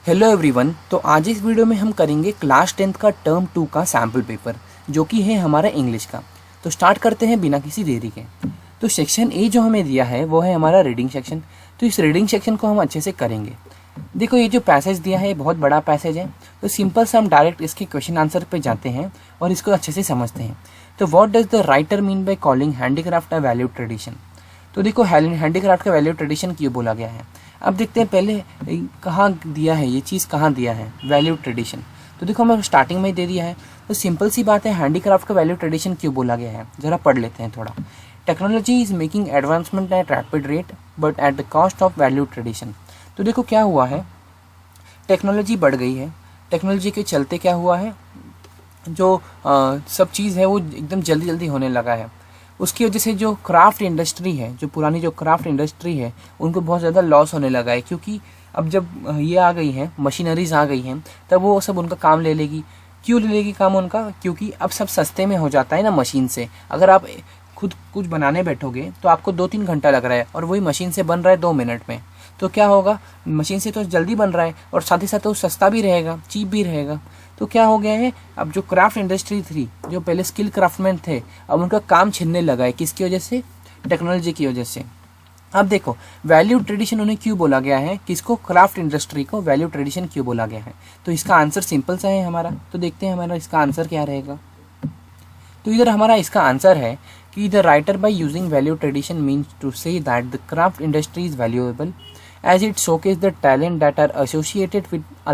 Hello everyone. तो आज इस वीडियो में हम करेंगे क्लास 10th का टर्म 2 का सैम्पल पेपर जो कि है हमारा इंग्लिश का। तो स्टार्ट करते हैं बिना किसी देरी के। तो सेक्शन ए जो हमें दिया है वो है हमारा रीडिंग सेक्शन। तो इस रीडिंग सेक्शन को हम अच्छे से करेंगे। देखो ये जो पैसेज दिया है बहुत बड़ा पैसेज है, तो सिंपल से हम डायरेक्ट इसके क्वेश्चन आंसर पे जाते हैं और इसको अच्छे से समझते हैं। तो what does the writer mean by calling handicraft a valued tradition. तो देखो हैंडीक्राफ्ट का वैल्यू ट्रेडिशन क्यों बोला गया है। अब देखते हैं पहले कहाँ दिया है, ये चीज़ कहाँ दिया है वैल्यू ट्रेडिशन। तो देखो हमें स्टार्टिंग में ही दे दिया है। तो सिंपल सी बात है, हैंडीक्राफ्ट का वैल्यू ट्रेडिशन क्यों बोला गया है ज़रा पढ़ लेते हैं थोड़ा। Technology is making advancement at rapid rate but at the cost of value tradition. तो देखो क्या हुआ है, टेक्नोलॉजी बढ़ गई है। टेक्नोलॉजी के चलते क्या हुआ है, जो सब चीज़ है वो एकदम जल्दी जल्दी होने लगा है। उसकी वजह से जो क्राफ्ट इंडस्ट्री है, जो पुरानी जो क्राफ्ट इंडस्ट्री है, उनको बहुत ज़्यादा लॉस होने लगा है। क्योंकि अब जब ये आ गई हैं, मशीनरीज आ गई हैं, तब वो सब उनका काम ले लेगी। क्यों ले लेगी काम उनका, क्योंकि अब सब सस्ते में हो जाता है ना मशीन से। अगर आप खुद कुछ बनाने बैठोगे तो आपको 2-3 घंटा लग रहा है और वही मशीन से बन रहा है 2 मिनट में। तो क्या होगा, मशीन से तो जल्दी बन रहा है और साथ ही साथ तो सस्ता भी रहेगा, चीप भी रहेगा। तो क्या हो गया है, अब जो क्राफ्ट इंडस्ट्री थी, जो पहले स्किल क्राफ्टमैन थे, अब उनका काम छिनने लगा है। किसकी वजह से, टेक्नोलॉजी की वजह से। अब देखो वैल्यू ट्रेडिशन उन्हें क्यों बोला गया है, किसको, क्राफ्ट इंडस्ट्री को वैल्यू ट्रेडिशन क्यों बोला गया है। तो इसका आंसर सिंपल सा है हमारा। तो देखते हैं हमारा इसका आंसर क्या रहेगा। तो इधर हमारा इसका आंसर है कि the writer by using value tradition means to say that the craft industry is valuable as it showcases the talent that are associated with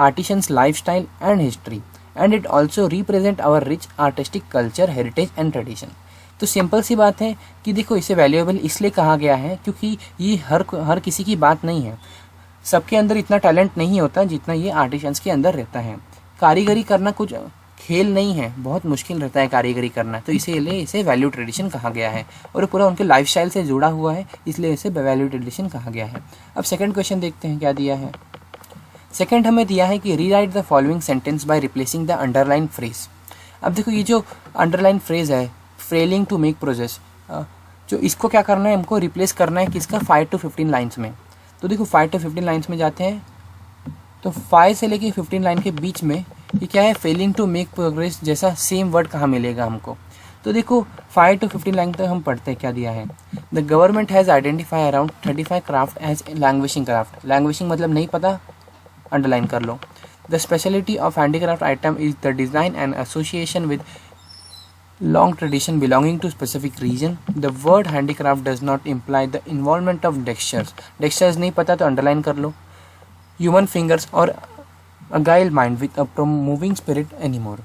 artisans' lifestyle and history, and it also represent our rich artistic culture, heritage and tradition। तो simple सी बात है कि देखो इसे valuable इसलिए कहा गया है क्योंकि ये हर किसी की बात नहीं है। सबके अंदर इतना टैलेंट नहीं होता जितना ये आर्टिशंस के अंदर रहता है। कारीगरी करना कुछ खेल नहीं है, बहुत मुश्किल रहता है कारीगरी करना। तो इसीलिए इसे वैल्यू ट्रेडिशन कहा गया है और पूरा उनके लाइफस्टाइल से जुड़ा हुआ है, इसलिए इसे वैल्यू ट्रेडिशन कहा गया है। अब सेकंड क्वेश्चन देखते हैं क्या दिया है। सेकंड हमें दिया है कि rewrite the following sentence by replacing the underline phrase. अब देखो ये जो अंडरलाइन फ्रेज है, फेलिंग टू मेक प्रोग्रेस, जो इसको क्या करना है, हमको रिप्लेस करना है किसका, 5 to 15 लाइन्स में। तो देखो 5 to 15 लाइन्स में जाते हैं। तो 5 से लेके 15 लाइन के बीच में ये क्या है, फेलिंग टू मेक प्रोग्रेस जैसा सेम वर्ड कहाँ मिलेगा हमको। तो देखो 5 to 15 लाइन तक हम पढ़ते हैं क्या दिया है। The government has identify around 35 craft as languishing craft. Languishing मतलब नहीं पता, अंडरलाइन कर लो। The speciality of handicraft item is the design and association with long tradition belonging to specific region. The word handicraft does not imply the involvement of textures. Textures नहीं पता तो underline कर लो। Human fingers or a guile mind with a moving spirit anymore.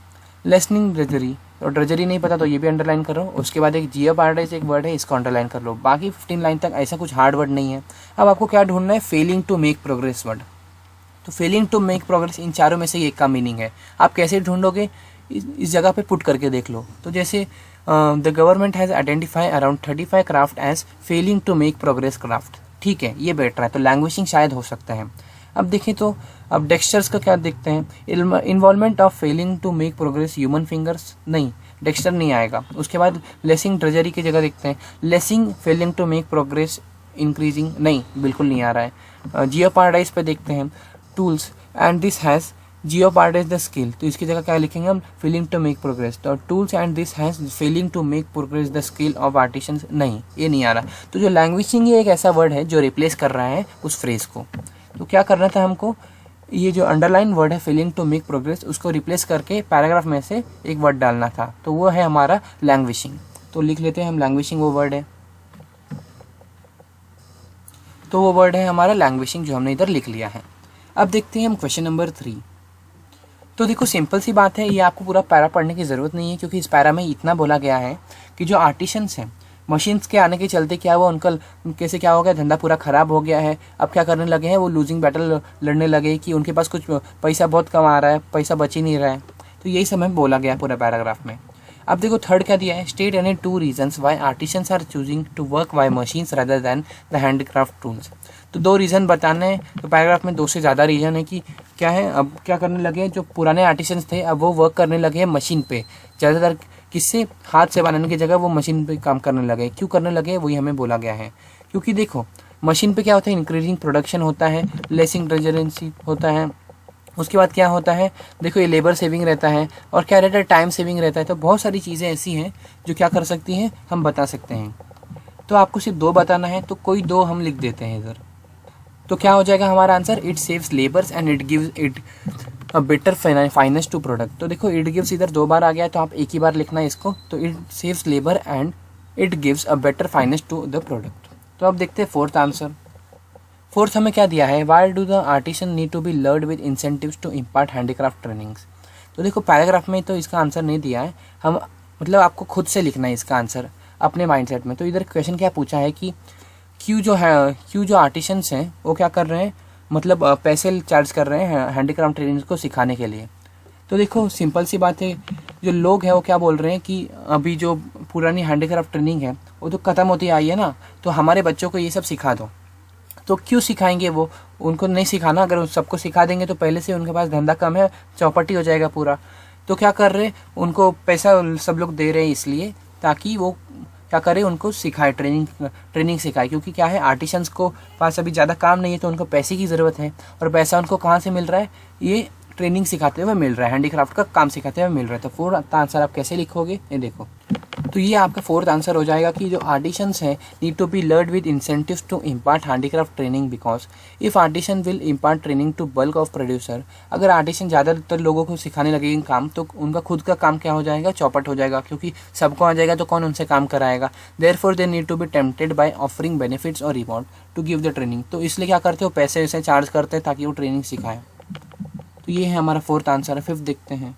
Lessening drudgery, और drudgery नहीं पता तो ये भी अंडरलाइन करो। उसके बाद एक जियोपार्डाइज एक वर्ड है, इसको अंडरलाइन कर लो। बाकी 15 लाइन तक ऐसा कुछ हार्ड वर्ड नहीं है। अब आपको क्या ढूंढना है, failing to make progress word. तो फेलिंग टू मेक प्रोग्रेस इन चारों में से एक का मीनिंग है। आप कैसे ढूंढोगे, इस जगह पे पुट करके देख लो। तो जैसे the government has identify around 35 craft as failing to make progress craft. ठीक है, ये बेटर है। तो लैंग्वेजिंग शायद हो सकता है। अब देखें तो अब डेक्स्चर्स का क्या देखते हैं, involvement of failing to make progress human fingers, नहीं डेक्स्चर नहीं आएगा। उसके बाद लेसिंग ट्रेजरी की जगह देखते हैं, lessening failing to make progress increasing, नहीं बिल्कुल नहीं आ रहा है। जियोपार्डाइज पे देखते हैं, tools and this has jeopardize the skill. तो इसकी जगह क्या लिखेंगे हम, फेलिंग टू मेक प्रोग्रेस। तो tools and this has failing to make progress the skill of artisans, नहीं ये नहीं आ रहा। तो जो लैंग्वेजिंग ये एक ऐसा वर्ड है जो रिप्लेस कर रहा है उस फ्रेज को। तो क्या करना था हमको, ये जो अंडरलाइन वर्ड है फेलिंग टू मेक प्रोग्रेस, उसको रिप्लेस करके पैराग्राफ में से एक वर्ड डालना था। तो वो है हमारा लैंग्वेजिंग। तो लिख लेते हैं हम लैंग्वेजिंग, वो वर्ड है। तो वो वर्ड है हमारा लैंग्वेजिंग जो हमने इधर लिख लिया है। अब देखते हैं हम क्वेश्चन नंबर 3। तो देखो सिंपल सी बात है, ये आपको पूरा पैरा पढ़ने की ज़रूरत नहीं है क्योंकि इस पैरा में इतना बोला गया है कि जो आर्टिशंस हैं, मशीन्स के आने के चलते क्या हुआ, उनका कैसे क्या हो गया, धंधा पूरा ख़राब हो गया है। अब क्या करने लगे हैं, वो लूजिंग बैटल लड़ने लगे कि उनके पास कुछ पैसा बहुत कम आ रहा है, पैसा बच ही नहीं रहा है। तो यही सब हमें बोला गया पूरा पैराग्राफ में। अब देखो थर्ड क्या दिया है, state any 2 reasons why artisans are choosing to work by machines rather than the handcraft tools. तो 2 रीज़न बताने हैं। तो पैराग्राफ में 2 से ज़्यादा रीज़न है कि क्या है, अब क्या करने लगे, जो पुराने आर्टिशंस थे अब वो वर्क करने लगे हैं मशीन पे। ज़्यादातर किससे, हाथ से बनाने की जगह वो मशीन पे काम करने लगे। क्यों करने लगे वही हमें बोला गया है। क्योंकि देखो मशीन पे क्या होता है, इंक्रीजिंग प्रोडक्शन होता है, लेसिंग रेजिडेंसी होता है। उसके बाद क्या होता है, देखो ये लेबर सेविंग रहता है, और क्या रहता है, टाइम सेविंग रहता है। तो बहुत सारी चीज़ें ऐसी हैं जो क्या कर सकती हैं, हम बता सकते हैं। तो आपको सिर्फ 2 बताना है, तो कोई 2 हम लिख देते हैं इधर। तो क्या हो जाएगा हमारा answer, it saves labours and it gives it a better finance to product. तो देखो इट गिव्स इधर 2 बार आ गया है, तो आप एक ही बार लिखना है इसको। तो it saves labour and it gives a better finance to the product. तो अब देखते हैं फोर्थ आंसर। फोर्थ हमें क्या दिया है, why do the artisan need to be lured with incentives to impart handicraft trainings. तो देखो पैराग्राफ में तो इसका आंसर नहीं दिया है, हम मतलब आपको खुद से लिखना है इसका आंसर अपने माइंडसेट में। तो इधर क्वेश्चन क्या पूछा है कि क्यों जो आर्टिशंस हैं वो क्या कर रहे हैं, मतलब पैसे चार्ज कर रहे हैं हैंडीक्राफ्ट ट्रेनिंग को सिखाने के लिए। तो देखो सिंपल सी बात है, जो लोग हैं वो क्या बोल रहे हैं कि अभी जो पुरानी हैंडीक्राफ्ट ट्रेनिंग है वो तो ख़त्म होती आई है ना, तो हमारे बच्चों को ये सब सिखा दो। तो क्यों सिखाएंगे वो, उनको नहीं सिखाना। अगर सबको सिखा देंगे तो पहले से उनके पास धंधा कम है, चौपटी हो जाएगा पूरा। तो क्या कर रहे, उनको पैसा सब लोग दे रहे हैं इसलिए ताकि वो क्या करे, उनको सिखाए, ट्रेनिंग सिखाए। क्योंकि क्या है, आर्टिशंस को पास अभी ज़्यादा काम नहीं है, तो उनको पैसे की ज़रूरत है। और पैसा उनको कहाँ से मिल रहा है, ये ट्रेनिंग सिखाते हुए मिल रहा है, हैंडीक्राफ्ट का काम सिखाते हुए मिल रहा है। तो फोर्थ आंसर आप कैसे लिखोगे, ये देखो। तो ये आपका फोर्थ आंसर हो जाएगा कि जो आर्टिशंस हैं need to be lured with incentives to impart handicraft training, because if artisan will impart training to bulk of producer. अगर आर्टिशन ज़्यादातर लोगों को सिखाने लगेंगे काम, तो उनका खुद का काम क्या हो जाएगा, चौपट हो जाएगा। क्योंकि सबको आ जाएगा तो कौन उनसे काम कराएगा। Therefore they need to be tempted by offering benefits और reward to give the training. तो इसलिए क्या करते हो, पैसे वैसे चार्ज करते हैं ताकि वो ट्रेनिंग सिखाए। तो ये है हमारा फोर्थ आंसर है। फिफ्थ देखते हैं।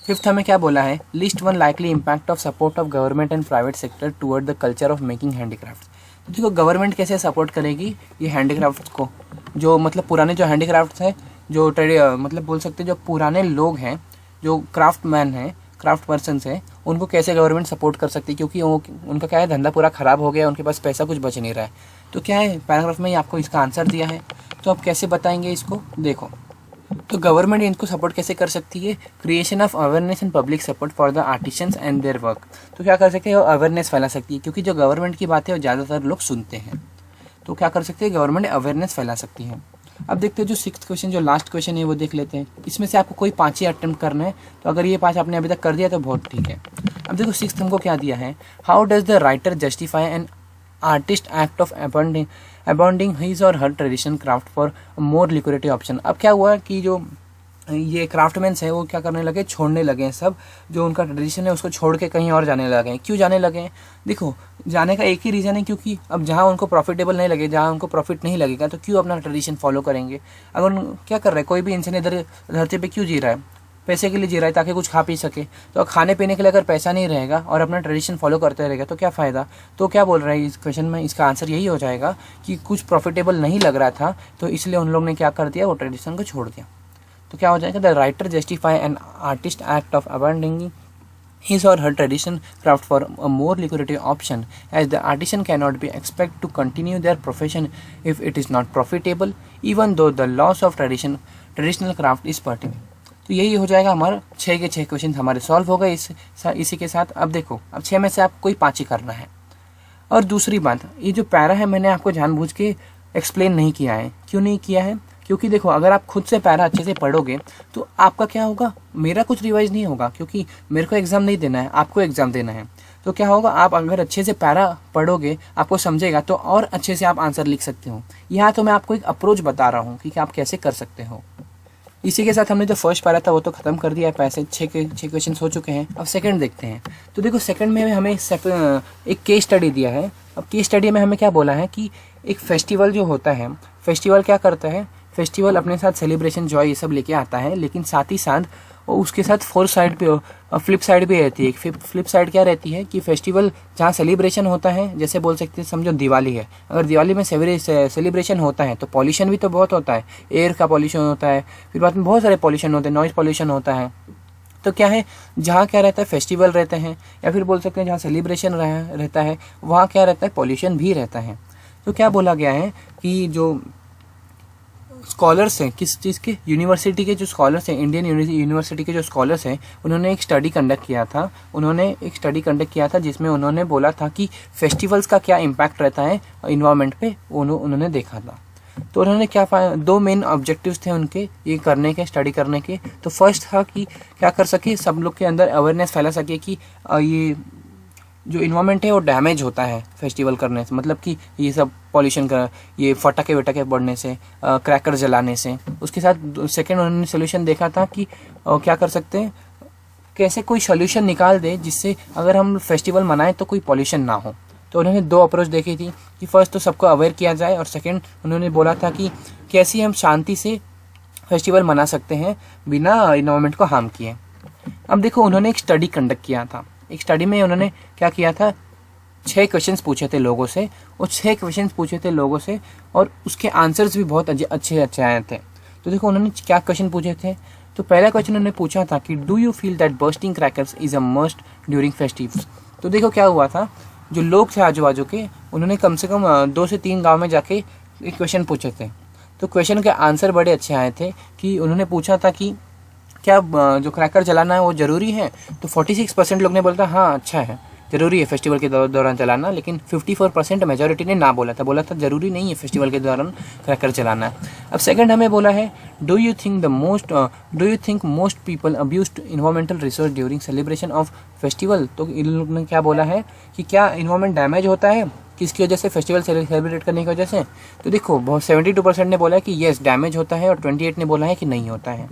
फिफ्थ हमें क्या बोला है, list 1 likely impact of support of government and private sector toward the culture of making handicraft. तो देखो गवर्नमेंट कैसे सपोर्ट करेगी ये हैंडीक्राफ्ट को, जो मतलब पुराने जो हैंडीक्राफ्ट है, जो मतलब बोल सकते हैं जो पुराने लोग हैं, जो क्राफ्ट मैन हैं, क्राफ्ट पर्सनस हैं, उनको कैसे गवर्नमेंट सपोर्ट कर सकती है। क्योंकि वो उनका क्या है, धंधा पूरा ख़राब हो गया, उनके पास पैसा कुछ बच नहीं रहा है। तो क्या है, पैराग्राफ में ही आपको इसका आंसर दिया है। तो आप कैसे बताएंगे इसको, देखो। तो गवर्नमेंट इनको सपोर्ट कैसे कर सकती है, creation of awareness and public support for the artisans and their work. तो क्या कर सकते हैं, अवेयरनेस फैला सकती है। क्योंकि जो गवर्नमेंट की बात है वो ज़्यादातर लोग सुनते हैं। तो क्या कर सकते हैं, गवर्नमेंट अवेयरनेस फैला सकती है। अब देखते हैं जो 6th क्वेश्चन, जो लास्ट क्वेश्चन है वो देख लेते हैं। इसमें से आपको कोई 5 ही अटेम्प्ट करना है। तो अगर ये 5 आपने अभी तक कर दिया तो बहुत ठीक है। अब देखो 6th हमको क्या दिया है, how does the writer justify an artist act of abandoning his or her traditional craft for more lucrative option. अब क्या हुआ कि जो ये क्राफ्टमैन्स हैं वो क्या करने लगे, छोड़ने लगे हैं सब, जो उनका ट्रेडिशन है उसको छोड़ के कहीं और जाने लगे हैं। क्यों जाने लगे हैं, देखो जाने का एक ही रीज़न है, क्योंकि अब जहाँ उनको प्रॉफिटेबल नहीं लगे, जहाँ उनको प्रॉफिट नहीं लगेगा, तो क्यों अपना ट्रेडिशन फॉलो करेंगे। अगर क्या कर रहे हैं, कोई भी इंसान इधर धरती पे क्यों जी रहा है, पैसे के लिए जी रहा है ताकि कुछ खा पी सके। तो खाने पीने के लिए अगर पैसा नहीं रहेगा और अपना ट्रेडिशन फॉलो करते रहेगा तो क्या फ़ायदा। तो क्या बोल रहे हैं इस क्वेश्चन में, इसका आंसर यही हो जाएगा कि कुछ प्रॉफिटेबल नहीं लग रहा था, तो इसलिए उन लोग ने क्या कर दिया, वो ट्रेडिशन को छोड़ दिया। तो क्या हो जाएगा, the writer justify an artist act of abandoning his or her tradition craft for a more lucrative option, as the artisan cannot be expected to continue their profession if it is not profitable, even though the loss of traditional craft is pertinent। तो यही हो जाएगा हमारा 6 के 6 question हमारे solve हो गए इसी के साथ। अब देखो, अब 6 में से आपको कोई 5 ही करना है। और दूसरी बात, ये जो पैरा है मैंने आपको जानबूझ के एक्सप्लेन नहीं किया है। क्यों नहीं किया है, क्योंकि देखो अगर आप खुद से पैरा अच्छे से पढ़ोगे तो आपका क्या होगा, मेरा कुछ रिवाइज नहीं होगा, क्योंकि मेरे को एग्जाम नहीं देना है, आपको एग्जाम देना है। तो क्या होगा, आप अगर अच्छे से पैरा पढ़ोगे, आपको समझेगा, तो और अच्छे से आप आंसर लिख सकते हो। यहाँ तो मैं आपको एक अप्रोच बता रहा हूँ कि आप कैसे कर सकते हो। इसी के साथ हमने जो फर्स्ट पैरा था वो तो खत्म कर दिया है, पैसे 6 क्वेश्चन हो चुके हैं। अब सेकंड देखते हैं। तो देखो सेकंड में हमें एक केस स्टडी दिया है। अब केस स्टडी में हमें क्या बोला है कि एक फेस्टिवल जो होता है, फेस्टिवल क्या करता है, फेस्टिवल अपने साथ सेलिब्रेशन, जॉय ये सब लेके आता है, लेकिन साथ ही साथ उसके साथ फोर्थ साइड पे फ्लिप साइड भी रहती है। फ्लिप साइड क्या रहती है कि फेस्टिवल जहाँ सेलिब्रेशन होता है, जैसे बोल सकते हैं समझो दिवाली है, अगर दिवाली में सेलिब्रेशन होता है तो पॉल्यूशन भी तो बहुत होता है, एयर का पॉल्यूशन होता है, फिर बाद में बहुत सारे पॉल्यूशन होते हैं, नॉइज पॉल्यूशन होता है। तो क्या है, जहाँ क्या रहता है, फेस्टिवल रहते हैं, या फिर बोल सकते हैं जहाँ सेलिब्रेशन रहता है वहाँ क्या रहता है, पॉल्यूशन भी रहता है। तो क्या बोला गया है कि जो स्कॉलर्स हैं, किस चीज़ के, यूनिवर्सिटी के जो स्कॉलर्स हैं, इंडियन यूनिवर्सिटी के जो स्कॉलर्स हैं, उन्होंने एक स्टडी कंडक्ट किया था जिसमें उन्होंने बोला था कि फेस्टिवल्स का क्या इम्पैक्ट रहता है इन्वायरमेंट पे, उन्होंने देखा था। तो उन्होंने क्या पाया, 2 मेन ऑब्जेक्टिव्स थे उनके ये करने के, स्टडी करने के। तो फर्स्ट था कि क्या कर सके, सब लोग के अंदर अवेयरनेस फैला सके कि ये जो इन्वायरमेंट है वो डैमेज होता है फेस्टिवल करने से, मतलब कि ये सब पॉल्यूशन का, ये फटाके वटाके बढ़ने से, क्रैकर जलाने से। उसके साथ सेकेंड उन्होंने सोल्यूशन देखा था कि क्या कर सकते हैं, कैसे कोई सोल्यूशन निकाल दे जिससे अगर हम फेस्टिवल मनाएं तो कोई पॉल्यूशन ना हो। तो उन्होंने 2 अप्रोच देखी थी कि फर्स्ट तो सबको अवेयर किया जाए, और सेकेंड उन्होंने बोला था कि कैसे हम शांति से फेस्टिवल मना सकते हैं बिना इन्वायरमेंट को हार्म किए। अब देखो, उन्होंने एक स्टडी कंडक्ट किया था। एक स्टडी में उन्होंने क्या किया था, 6 क्वेश्चंस पूछे थे लोगों से, और 6 क्वेश्चंस पूछे थे लोगों से और उसके आंसर्स भी बहुत अच्छे आए थे। तो देखो उन्होंने क्या क्वेश्चन पूछे थे। तो पहला क्वेश्चन उन्होंने पूछा था कि do you feel that bursting crackers is a must during festivals. तो देखो क्या हुआ था, जो लोग थे आजू बाजू के, उन्होंने कम से कम 2 से 3 गाँव में जाके एक क्वेश्चन पूछे थे। तो क्वेश्चन के आंसर बड़े अच्छे आए थे कि उन्होंने पूछा था कि क्या जो क्रैकर जलाना है वो ज़रूरी है। तो 46% लोग ने बोला था हाँ अच्छा है, ज़रूरी है फेस्टिवल के दौरान जलाना। लेकिन 54% मेजॉरिटी ने ना बोला था ज़रूरी नहीं है फेस्टिवल के दौरान क्रैकर जलाना है। अब सेकंड हमें बोला है, do you think most people abused environmental resource during celebration of festival. तो इन लोगों ने क्या बोला है कि क्या इन्वायरमेंट डैमेज होता है किसकी वजह से, फेस्टिवल सेलिब्रेट करने की वजह से। तो देखो बहुत 72% ने बोला है कि येस डैमेज होता है, और 28 ने बोला है कि नहीं होता है।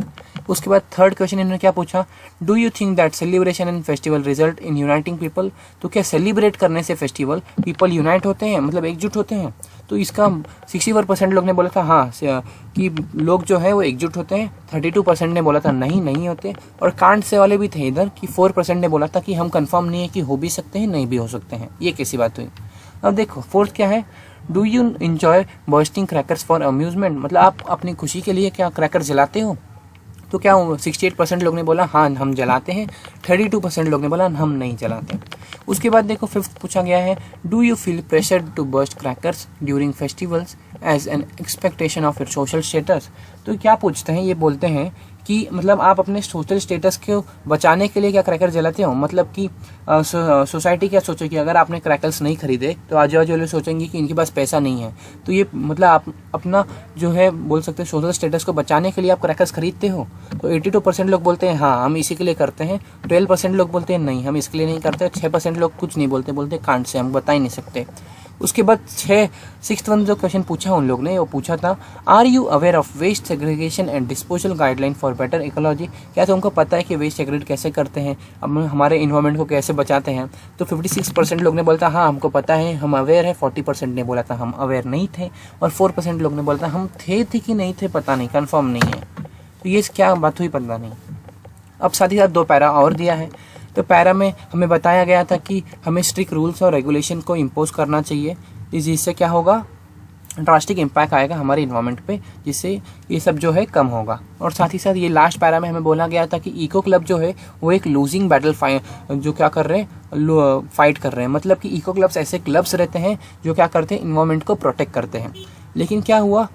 उसके बाद थर्ड क्वेश्चन इन्होंने क्या पूछा, do you think that celebration and festival result in uniting people. तो क्या सेलिब्रेट करने से फेस्टिवल पीपल यूनाइट होते हैं, मतलब एकजुट होते हैं। तो इसका 64% लोग ने बोला था हाँ कि लोग जो है वो एकजुट होते हैं। 32% ने बोला था नहीं होते, और कांट से वाले भी थे इधर कि 4% ने बोला था कि हम कंफर्म नहीं है कि हो भी सकते हैं नहीं भी हो सकते हैं। ये कैसी बात हुई। अब देखो फोर्थ क्या है, do you enjoy bursting crackers for amusement. मतलब आप अपनी खुशी के लिए क्या क्रैकर जलाते हो। तो क्या 68% लोग ने बोला हाँ हम जलाते हैं, 32% लोग ने बोला हम नहीं जलाते। उसके बाद देखो फिफ्थ पूछा गया है, do you feel pressure to burst crackers during festivals as an expectation of your social status. तो क्या पूछते हैं, ये बोलते हैं कि मतलब आप अपने सोशल स्टेटस को बचाने के लिए क्या क्रैकर जलाते हो। मतलब कि सोसाइटी क्या सोचेगी, अगर आपने क्रैकर्स नहीं खरीदे तो आजू बाजू वाले सोचेंगे कि इनके पास पैसा नहीं है। तो ये मतलब आप अपना जो है बोल सकते हैं सोशल स्टेटस को बचाने के लिए आप क्रैकर्स खरीदते हो। तो 82% लोग बोलते हैं हाँ हम इसी के लिए करते हैं, 12% लोग बोलते हैं नहीं हम इसके लिए नहीं करते, 6% लोग कुछ नहीं बोलते कांट से हम बता ही नहीं सकते। उसके बाद 6th वन जो क्वेश्चन पूछा उन लोग ने, वो पूछा था, are you aware of waste segregation and disposal guideline for better ecology. क्या तुमको पता है कि वेस्ट सेग्रीगेट कैसे करते हैं, अब हमारे इन्वायरमेंट को कैसे बचाते हैं। तो 56% लोग ने बोला था हाँ हमको पता है, हम अवेयर है। 40% ने बोला था हम अवेयर नहीं थे, और 4% लोग ने बोला था हम थे कि नहीं थे पता नहीं, कन्फर्म नहीं है। तो ये क्या बात हुई पता नहीं। अब साथ ही साथ 2 पैरा और दिया है। तो पैरा में हमें बताया गया था कि हमें स्ट्रिक्ट रूल्स और रेगुलेशन को इम्पोज करना चाहिए, जिससे क्या होगा, ड्रास्टिक इम्पैक्ट आएगा हमारे इन्वायरमेंट पे, जिससे ये सब जो है कम होगा। और साथ ही साथ ये लास्ट पैरा में हमें बोला गया था कि इको क्लब जो है वो एक लूजिंग बैटल जो क्या कर रहे हैं, फाइट कर रहे हैं। मतलब कि इको क्लब्स ऐसे क्लब्स रहते हैं जो क्या करते हैं, इन्वायरमेंट को प्रोटेक्ट करते हैं। लेकिन क्या हुआ,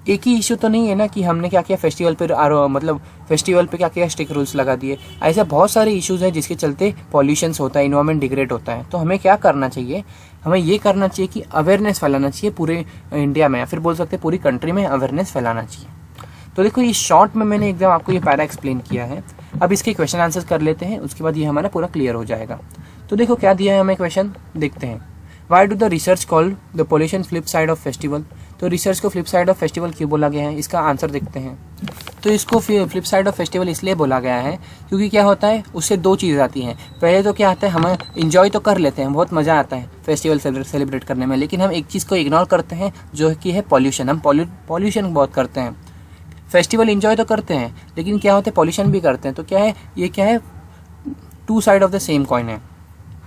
एक ही इशू तो नहीं है ना कि हमने क्या किया फेस्टिवल पे, मतलब फेस्टिवल पे क्या किया स्ट्रिक्ट रूल्स लगा दिए। ऐसे बहुत सारे इश्यूज हैं जिसके चलते पॉल्यूशंस होता है, इन्वायरमेंट डिग्रेड होता है। तो हमें क्या करना चाहिए, हमें ये करना चाहिए कि अवेयरनेस फैलाना चाहिए पूरे इंडिया में, या फिर बोल सकते हैं पूरी कंट्री में अवेयरनेस फैलाना चाहिए। तो देखो ये शॉर्ट में मैंने एकदम आपको ये पैरा एक्सप्लेन किया है। अब इसके क्वेश्चन आंसर कर लेते हैं, उसके बाद ये हमारा पूरा क्लियर हो जाएगा। तो देखो क्या दिया है हमें क्वेश्चन, देखते हैं। Y do the research call the pollution flip side of festival. तो रिसर्च को फ्लिप साइड ऑफ फेस्टिवल क्यों बोला गया है, इसका आंसर देखते हैं। तो इसको फ्लिप साइड ऑफ फेस्टिवल इसलिए बोला गया है क्योंकि क्या होता है, उससे 2 चीज़ आती हैं। पहले तो क्या आता है, हम इंजॉय तो कर लेते हैं, बहुत मज़ा आता है फेस्टिवल सेलिब्रेट करने में, लेकिन हम एक चीज़ को इग्नोर करते हैं जो कि है पॉल्यूशन। हम पॉल्यूशन बहुत करते हैं। फेस्टिवल इंजॉय तो करते हैं लेकिन क्या होता है, पॉल्यूशन भी करते हैं। तो क्या है, ये क्या है, 2 side of the same coin है,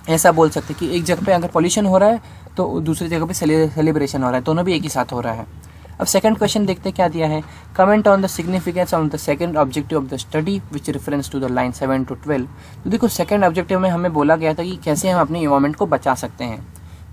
ऐसा बोल सकते हैं कि एक जगह पे अगर पॉल्यूशन हो रहा है तो दूसरी जगह पे सेलिब्रेशन हो रहा है, दोनों भी एक ही साथ हो रहा है। अब सेकंड क्वेश्चन देखते हैं क्या दिया है, comment on the significance of the second objective of the study which reference to the line 7 to 12। तो देखो सेकंड ऑब्जेक्टिव में हमें बोला गया था कि कैसे हम अपने इन्वायरमेंट को बचा सकते हैं,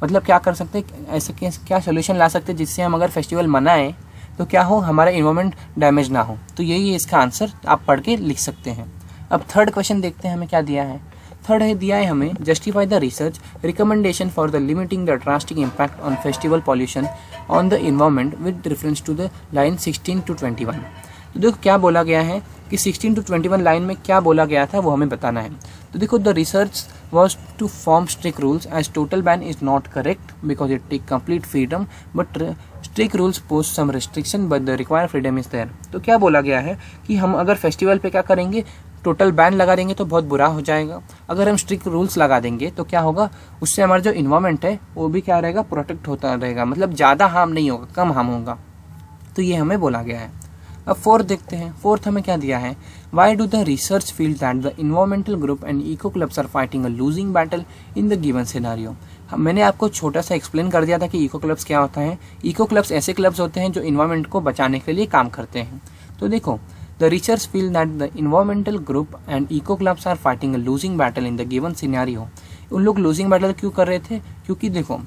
मतलब क्या कर सकते हैं, ऐसे क्या सोल्यूशन ला सकते हैं जिससे हम अगर फेस्टिवल मनाएं तो क्या हो, हमारा इन्वायरमेंट डैमेज ना हो। तो यही है इसका आंसर, आप पढ़ के लिख सकते हैं। अब थर्ड क्वेश्चन देखते हैं हमें क्या दिया है। थर्ड है दिया है हमें, justify the research recommendation for the limiting the drastic impact on festival pollution on the environment with reference to the line 16 to 21। तो देखो क्या बोला गया है कि 16 to 21 लाइन में क्या बोला गया था वो हमें बताना है। तो देखो, the research was to form strict rules as total ban is not correct because it take complete freedom but strict rules pose some restriction but the required freedom is there। तो क्या बोला गया है कि हम अगर फेस्टिवल पे क्या करेंगे, टोटल बैन लगा देंगे तो बहुत बुरा हो जाएगा। अगर हम स्ट्रिक्ट रूल्स लगा देंगे तो क्या होगा, उससे हमारा जो इन्वायरमेंट है वो भी क्या रहेगा, प्रोटेक्ट होता रहेगा, मतलब ज़्यादा हार्म नहीं होगा, कम हार्म होगा। तो ये हमें बोला गया है। अब फोर्थ देखते हैं। फोर्थ हमें क्या दिया है, why do the research feel that the environmental group and eco clubs are fighting a losing battle in the given scenario. मैंने आपको छोटा सा एक्सप्लेन कर दिया था कि इको क्लब्स क्या होता है। इको क्लब्स ऐसे क्लब्स होते हैं जो इन्वायरमेंट को बचाने के लिए काम करते हैं। तो देखो, the research feel that the environmental group and eco clubs are fighting a losing battle in the given scenario. उन लोग लूजिंग बैटल क्यों कर रहे थे, क्योंकि देखो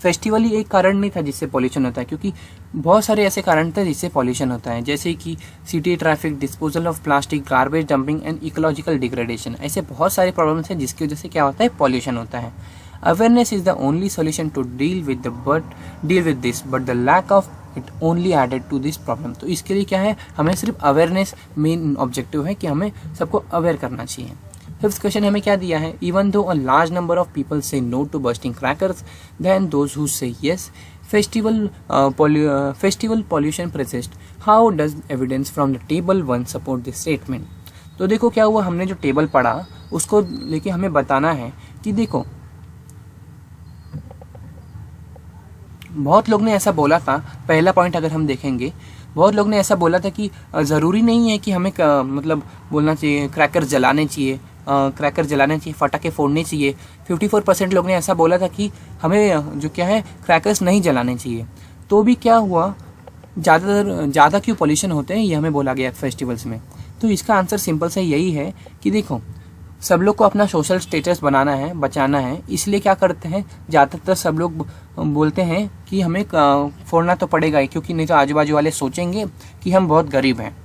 फेस्टिवल ही एक कारण नहीं था जिससे पॉल्यूशन होता है, क्योंकि बहुत सारे ऐसे कारण थे जिससे पॉल्यूशन होता है, जैसे कि city traffic, disposal of plastic, garbage dumping and ecological degradation. ऐसे बहुत सारे प्रॉब्लम्स हैं जिसकी वजह से क्या होता है, पॉल्यूशन होता है। Awareness is the only solution to deal with this but the lack of it only added to this problem. तो इसके लिए क्या है, हमें सिर्फ अवेयरनेस मेन ऑब्जेक्टिव है कि हमें सबको अवेयर करना चाहिए। फिफ्थ क्वेश्चन हमें क्या दिया है, even though a large number of people say no to bursting crackers than those who say yes, festival pollution persist, how does evidence from the table 1 support this statement. तो देखो क्या हुआ, हमने जो टेबल पढ़ा उसको लेके हमें बताना है कि देखो बहुत लोग ने ऐसा बोला था। पहला पॉइंट अगर हम देखेंगे, बहुत लोग ने ऐसा बोला था कि ज़रूरी नहीं है कि हमें मतलब बोलना चाहिए क्रैकर जलाने चाहिए, फटाके फोड़ने चाहिए। 54% लोग ने ऐसा बोला था कि हमें जो क्या है क्रैकर्स नहीं जलाने चाहिए। तो भी क्या हुआ, ज़्यादा क्यों पॉल्यूशन होते हैं ये हमें बोला गया फेस्टिवल्स में। तो इसका आंसर सिंपल से यही है कि देखो सब लोग को अपना सोशल स्टेटस बनाना है, बचाना है, इसलिए क्या करते हैं, ज़्यादातर सब लोग बोलते हैं कि हमें फोड़ना तो पड़ेगा ही, क्योंकि नहीं तो आजू बाजू वाले सोचेंगे कि हम बहुत गरीब हैं।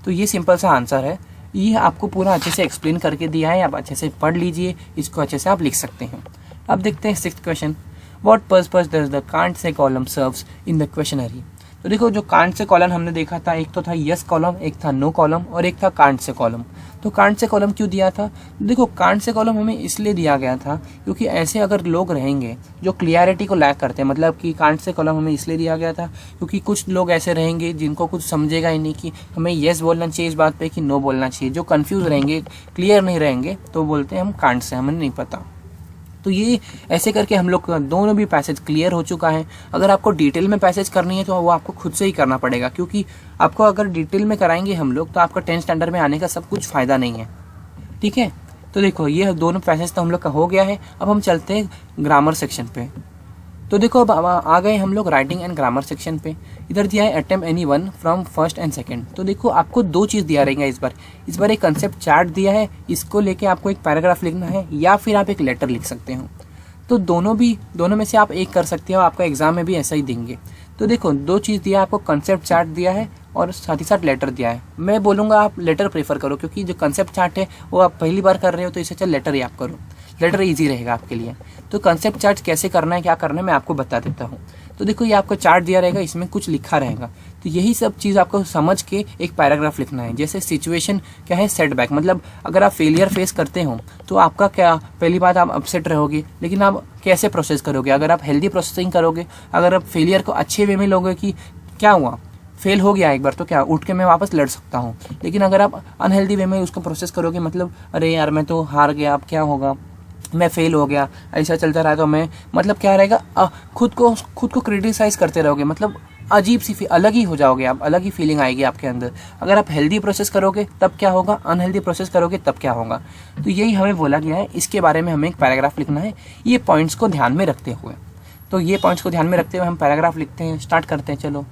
तो ये सिंपल सा आंसर है। ये आपको पूरा अच्छे से एक्सप्लेन करके दिया है, आप अच्छे से पढ़ लीजिए, इसको अच्छे से आप लिख सकते हैं। अब देखते हैं sixth question, what purpose does the can't say column serves in the questionnaire. तो देखो जो कांट से कॉलम हमने देखा था, एक तो था यस कॉलम, एक था नो कॉलम और एक था कांट से कॉलम। तो कांट से कॉलम क्यों दिया था, देखो कांट से कॉलम हमें इसलिए दिया गया था क्योंकि ऐसे अगर लोग रहेंगे जो क्लियरिटी को लैक करते हैं, मतलब कि कांट से कॉलम हमें इसलिए दिया गया था क्योंकि कुछ लोग ऐसे रहेंगे जिनको कुछ समझेगा ही नहीं कि हमें येस बोलना चाहिए इस बात पे कि नो बोलना चाहिए। जो कंफ्यूज रहेंगे, क्लियर नहीं रहेंगे, तो बोलते हैं हम कांट से, हमें नहीं पता। तो ये ऐसे करके हम लोग दोनों भी पैसेज क्लियर हो चुका है। अगर आपको डिटेल में पैसेज करनी है तो वो आपको खुद से ही करना पड़ेगा, क्योंकि आपको अगर डिटेल में कराएंगे हम लोग तो आपका 10th स्टैंडर्ड में आने का सब कुछ फ़ायदा नहीं है। ठीक है, तो देखो ये दोनों पैसेज तो हम लोग का हो गया है। अब हम चलते हैं ग्रामर सेक्शन पे। तो देखो अब आ गए हम लोग राइटिंग एंड ग्रामर सेक्शन पे। इधर दिया है attempt any one from first and second. तो देखो आपको 2 चीज़ दिया रहेगा इस बार एक कंसेप्ट चार्ट दिया है, इसको लेके आपको एक पैराग्राफ लिखना है या फिर आप एक लेटर लिख सकते हो। तो दोनों में से आप एक कर सकते हो, आपका एग्जाम में भी ऐसा ही देंगे। तो देखो 2 चीज़ दिया है आपको, कंसेप्ट चार्ट दिया है और साथ ही साथ लेटर दिया है। मैं बोलूँगा आप लेटर प्रेफर करो, क्योंकि जो कंसेप्ट चार्ट है वो आप पहली बार कर रहे हो, तो इससे अच्छा लेटर ही आप करो, लेटर इजी रहेगा आपके लिए। तो कंसेप्ट चार्ट कैसे करना है, क्या करना है, मैं आपको बता देता हूँ। तो देखो ये आपको चार्ट दिया रहेगा, इसमें कुछ लिखा रहेगा, तो यही सब चीज़ आपको समझ के एक पैराग्राफ लिखना है। जैसे सिचुएशन क्या है, सेटबैक, मतलब अगर आप फेलियर फेस करते हो तो आपका क्या, पहली बात आप अपसेट रहोगे, लेकिन आप कैसे प्रोसेस करोगे। अगर आप हेल्दी प्रोसेसिंग करोगे, अगर आप फेलियर को अच्छे वे में लोगे कि क्या हुआ, फेल हो गया एक बार तो क्या उठ के मैं वापस लड़ सकता हूँ। लेकिन अगर आप अनहेल्दी वे में उसको प्रोसेस करोगे, मतलब अरे यार मैं तो हार गया, अब क्या होगा, मैं फेल हो गया, ऐसा चलता रहा तो मैं, मतलब क्या रहेगा, खुद को क्रिटिसाइज करते रहोगे, मतलब अजीब सी अलग ही हो जाओगे आप, अलग ही फीलिंग आएगी आपके अंदर। अगर आप हेल्दी प्रोसेस करोगे तब क्या होगा, अनहेल्दी प्रोसेस करोगे तब क्या होगा। तो यही हमें बोला गया है, इसके बारे में हमें एक पैराग्राफ लिखना है, ये पॉइंट्स को ध्यान में रखते हुए। तो ये पॉइंट्स को ध्यान में रखते हुए हम पैराग्राफ लिखते हैं, स्टार्ट करते हैं। चलो,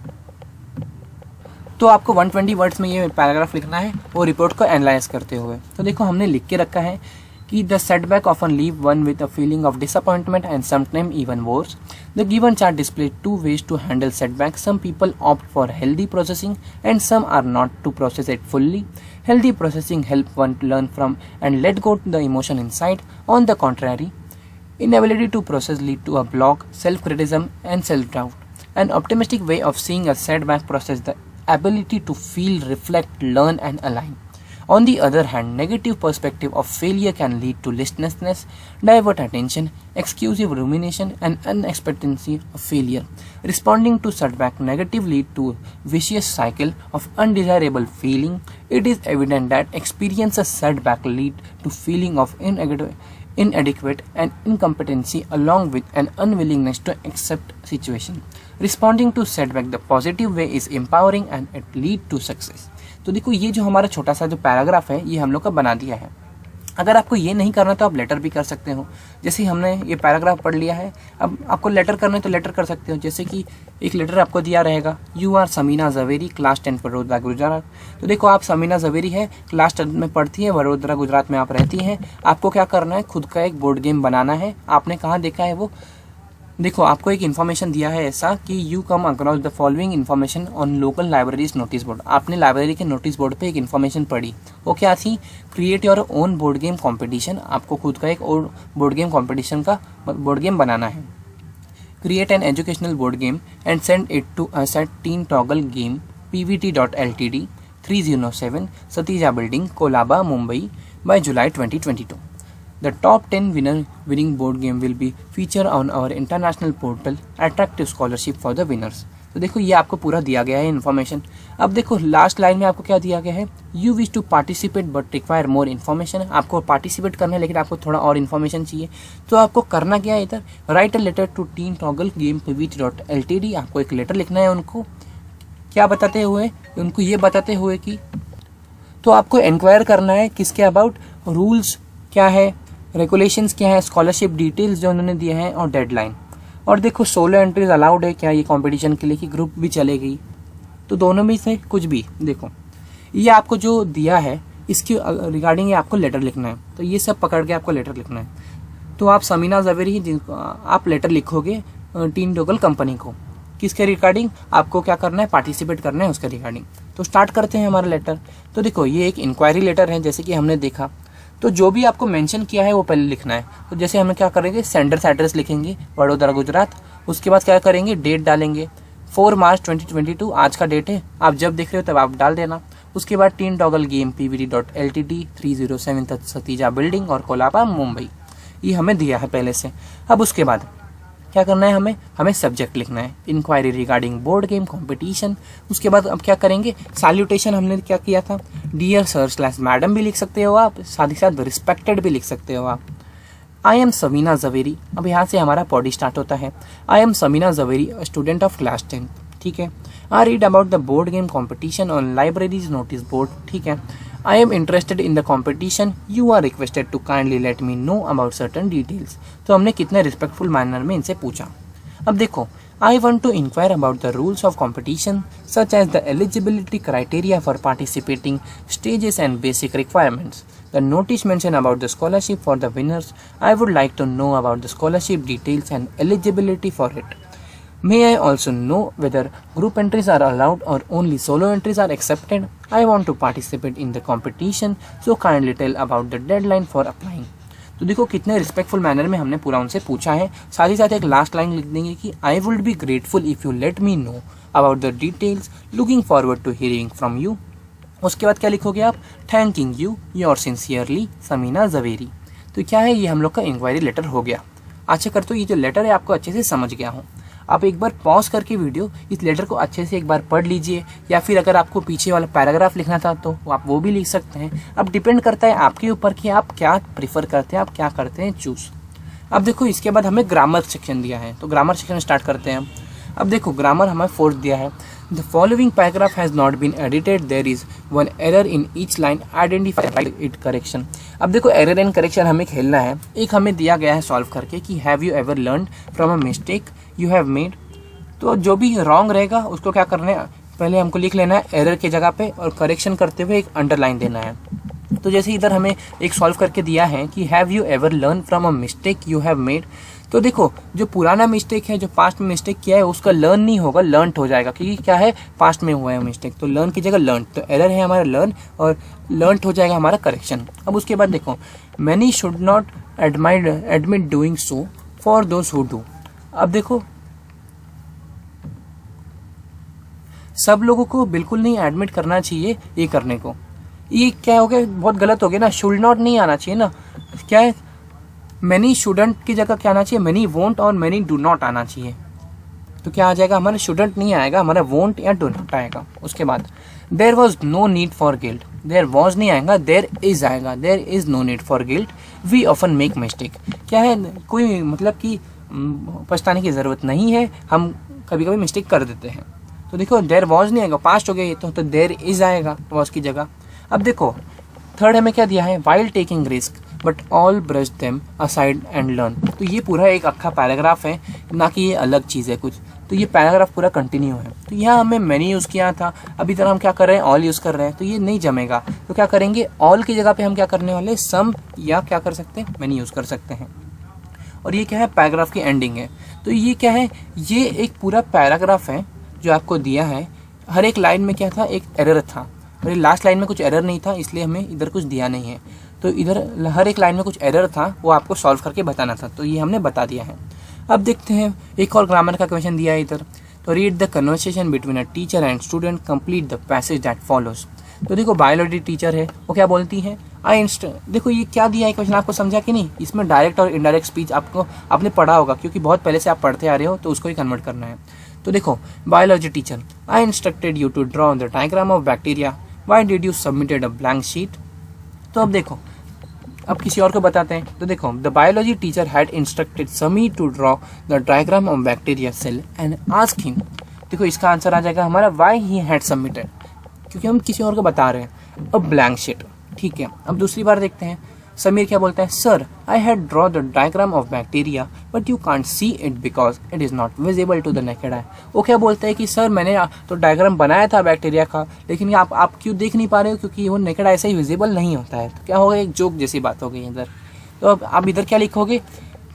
तो आपको 120 वर्ड्स में ये पैराग्राफ लिखना है वो रिपोर्ट को एनालाइज करते हुए। तो देखो हमने लिख के रखा है, कि the setback often leave one with a feeling of disappointment and sometimes even worse. The given chart displays two ways to handle setback. Some people opt for healthy processing and some are not to process it fully. Healthy processing help one to learn from and let go the emotion inside. On the contrary, inability to process lead to a block, self-criticism and self-doubt. An optimistic way of seeing a setback process the ability to feel, reflect, learn and align. On the other hand, negative perspective of failure can lead to listlessness, divert attention, exclusive rumination, and unexpectancy of failure. Responding to setback negative lead to vicious cycle of undesirable feeling. It is evident that experience a setback lead to feeling of inadequate and incompetency along with an unwillingness to accept situation. Responding to setback the positive way is empowering and it lead to success. तो देखो ये जो हमारा छोटा सा जो paragraph है ये हम लोग का बना दिया है। अगर आपको ये नहीं करना तो आप लेटर भी कर सकते हो। जैसे हमने ये पैराग्राफ पढ़ लिया है, अब आपको लेटर करना है तो लेटर कर सकते हो। जैसे कि एक लेटर आपको दिया रहेगा, you are Samina Javeri, class 10 Vadodara Gujarat. तो देखो आप समीना जवेरी है, क्लास 10 में पढ़ती है, वडोदरा गुजरात में आप रहती हैं। आपको क्या करना है, खुद का एक बोर्ड गेम बनाना है। आपने कहाँ देखा है वो, देखो आपको एक इन्फॉर्मेशन दिया है ऐसा कि you come across the following information on local libraries notice board. आपने लाइब्रेरी के नोटिस बोर्ड पे एक इन्फॉर्मेशन पढ़ी, वो क्या थी, create your own board game competition. आपको खुद का एक और बोर्ड गेम कंपटीशन का बोर्ड गेम बनाना है। Create an educational board game and send it to us at teen toggle game pvt.ltd 307 Satija building, Colaba, Mumbai by July 2022. The top 10 winning board game will be featured on our international portal attractive scholarship for the winners. तो देखो ये आपको पूरा दिया गया है information. अब देखो लास्ट लाइन में आपको क्या दिया गया है, you wish to participate but require more information. आपको पार्टिसिपेट करना है लेकिन आपको थोड़ा और इन्फॉर्मेशन चाहिए। तो आपको करना क्या है, इधर write a letter to teen toggle game pvt.ltd। आपको एक लेटर लिखना है उनको, क्या बताते हुए, उनको ये बताते हुए कि, तो आपको इंक्वायर करना है किसके अबाउट, रूल्स क्या है, रेगुलेशंस क्या है, स्कॉलरशिप डिटेल्स जो उन्होंने दिए हैं और डेडलाइन। और देखो 16 एंट्रीज अलाउड है क्या ये कंपटीशन के लिए, कि ग्रुप भी चलेगी, तो दोनों में से कुछ भी। देखो ये आपको जो दिया है इसके रिगार्डिंग आपको लेटर लिखना है। तो ये सब पकड़ के आपको लेटर लिखना है। तो आप समीना जवेरी जिनको आप लेटर लिखोगे टीन टॉगल कंपनी को, किसके रिगार्डिंग आपको क्या करना है, पार्टिसिपेट करना है उसके रिगार्डिंग। तो स्टार्ट करते हैं हमारा लेटर। तो देखो ये एक इंक्वायरी लेटर है जैसे कि हमने देखा। तो जो भी आपको मेंशन किया है वो पहले लिखना है। तो जैसे हमें क्या करेंगे, सेंडर्स एड्रेस लिखेंगे वडोदरा गुजरात। उसके बाद क्या करेंगे, डेट डालेंगे 4 मार्च 2022 आज का डेट है। आप जब देख रहे हो तब आप डाल देना। उसके बाद teen toggle game pvt.ltd 307 Satija building और कोलाबा, मुंबई, ये हमें दिया है पहले से। अब उसके बाद क्या करना है, हमें सब्जेक्ट लिखना है, inquiry regarding board game competition. उसके बाद अब क्या करेंगे, सैल्यूटेशन हमने क्या किया था, डियर सर / मैडम भी लिख सकते हो आप, साथ ही साथ रिस्पेक्टेड भी लिख सकते हो आप। आई एम समीना जवेरी, अब यहाँ से हमारा बॉडी स्टार्ट होता है। I am Samina Javeri, student of class 10, ठीक है। I read about the board game competition on libraries notice board, ठीक है। I am interested in the competition. You are requested to kindly let me know about certain details. तो हमने कितने respectful manner में इनसे पूछा। अब देखो, I want to inquire about the rules of competition, such as the eligibility criteria for participating, stages and basic requirements. The notice mention about the scholarship for the winners. I would like to know about the scholarship details and eligibility for it. May I also know whether group entries are allowed or only solo entries are accepted? I want to participate in the competition, so kindly tell about the deadline for applying. तो देखो कितने respectful manner में हमने पूरा उनसे पूछा है। साथ ही साथ एक लास्ट लाइन लिख देंगे कि I would be grateful if you let me know about the details, looking forward to hearing from you. उसके बाद क्या लिखोगे आप, thanking you your sincerely Samina Javeri. तो क्या है, ये हम लोग का इंक्वायरी लेटर हो गया। अच्छा कर, तो ये जो लेटर है आपको अच्छे से समझ गया हो। आप एक बार पॉज करके वीडियो इस लेटर को अच्छे से एक बार पढ़ लीजिए, या फिर अगर आपको पीछे वाला पैराग्राफ लिखना था तो आप वो भी लिख सकते हैं। अब डिपेंड करता है आपके ऊपर कि आप क्या प्रीफर करते हैं, आप क्या करते हैं चूज। अब देखो इसके बाद हमें ग्रामर सेक्शन दिया है, तो ग्रामर सेक्शन स्टार्ट करते हैं। अब देखो ग्रामर हमें 4th दिया है। The following paragraph has not been edited, there is one error in each line, identify it correction. अब देखो एरर एंड करेक्शन हमें खेलना है। एक हमें दिया गया है सॉल्व करके कि have you ever learned from a mistake you have made. तो जो भी रॉन्ग रहेगा उसको क्या करना है, पहले हमको लिख लेना है एरर की जगह पे, और करेक्शन करते हुए एक अंडरलाइन देना है। तो जैसे इधर हमें एक सॉल्व करके दिया है कि have you ever learn from a mistake you have made. तो देखो जो पुराना मिस्टेक है, जो पास्ट में मिस्टेक किया है, उसका लर्न नहीं होगा, लर्नड हो जाएगा, क्योंकि क्या है पास्ट में हुआ है मिस्टेक, तो लर्न की जगह लर्न, तो एरर है हमारा लर्न और लर्नड हो जाएगा हमारा करेक्शन। अब उसके बाद देखो many should not admit doing so for those who do. अब देखो सब लोगों को बिल्कुल नहीं एडमिट करना चाहिए ये करने को, ये क्या हो गया, बहुत गलत हो गया ना, शुड नॉट नहीं आना चाहिए ना, क्या है मैनी शुडंट की जगह क्या आना चाहिए, मैनी वोंट और मैनी डू नॉट आना चाहिए। तो क्या आ जाएगा हमारा शुडंट नहीं आएगा, हमारा वोंट या डू नॉट आएगा। उसके बाद there was no need for guilt, there was नहीं आएगा, देयर इज आएगा, there is no need for guilt we often make mistake. क्या है कोई मतलब कि पछताने की जरूरत नहीं है, हम कभी कभी मिस्टेक कर देते हैं। तो देखो देयर वॉज नहीं आएगा, पास्ट हो गया ये तो देयर इज आएगा वॉज की जगह। अब देखो थर्ड हमें क्या दिया है, while taking risk but all brush them aside and learn. तो ये पूरा एक अक्खा पैराग्राफ है, ना कि ये अलग चीज़ है कुछ, तो ये पैराग्राफ पूरा कंटिन्यू है। तो यहाँ हमें मैनी यूज़ किया था, अभी तरह हम क्या कर रहे हैं ऑल यूज़ कर रहे हैं, तो ये नहीं जमेगा। तो क्या करेंगे ऑल की जगह पे हम क्या करने वाले सम या क्या कर सकते हैं मैनी यूज़ कर सकते हैं। और ये क्या है पैराग्राफ की एंडिंग है। तो ये क्या है, ये एक पूरा पैराग्राफ है जो आपको दिया है, हर एक लाइन में क्या था एक एरर था, और लास्ट लाइन में कुछ एरर नहीं था, इसलिए हमें इधर कुछ दिया नहीं है। तो इधर हर एक लाइन में कुछ एरर था, वो आपको सॉल्व करके बताना था, तो ये हमने बता दिया है। अब देखते हैं एक और ग्रामर का क्वेश्चन दिया है इधर। तो read the conversation between a teacher and student, complete the passage that follows. तो देखो बायोलॉजी टीचर है, वो क्या बोलती है देखो ये क्या दिया है क्वेश्चन, आपको समझा कि नहीं, इसमें डायरेक्ट और इनडायरेक्ट स्पीच आपको आपने पढ़ा होगा, क्योंकि बहुत पहले से आप पढ़ते आ रहे हो, तो उसको ही कन्वर्ट करना है। तो देखो biology teacher, I instructed you to draw the diagram of bacteria, why did you submitted a blank sheet. तो अब देखो अब किसी और को बताते हैं। तो देखो the biology teacher had instructed Sammy to draw the diagram of bacteria cell and ask him. देखो इसका आंसर आ जाएगा हमारा व्हाई ही हैड सबमिटेड, क्योंकि हम किसी और को बता रहे हैं। अब ब्लैंक शीट, ठीक है। अब दूसरी बार देखते हैं, समीर क्या बोलता है, sir I had draw the diagram of bacteria but you can't see it because it is not visible to the naked eye. वो क्या बोलता है कि सर मैंने तो डायग्राम बनाया था बैक्टीरिया का, लेकिन आप क्यों देख नहीं पा रहे हो, क्योंकि वो नेकेड आई से ही विजिबल नहीं होता है। तो क्या होगा, एक जोक जैसी बात हो गई इधर। तो अब आप इधर क्या लिखोगे,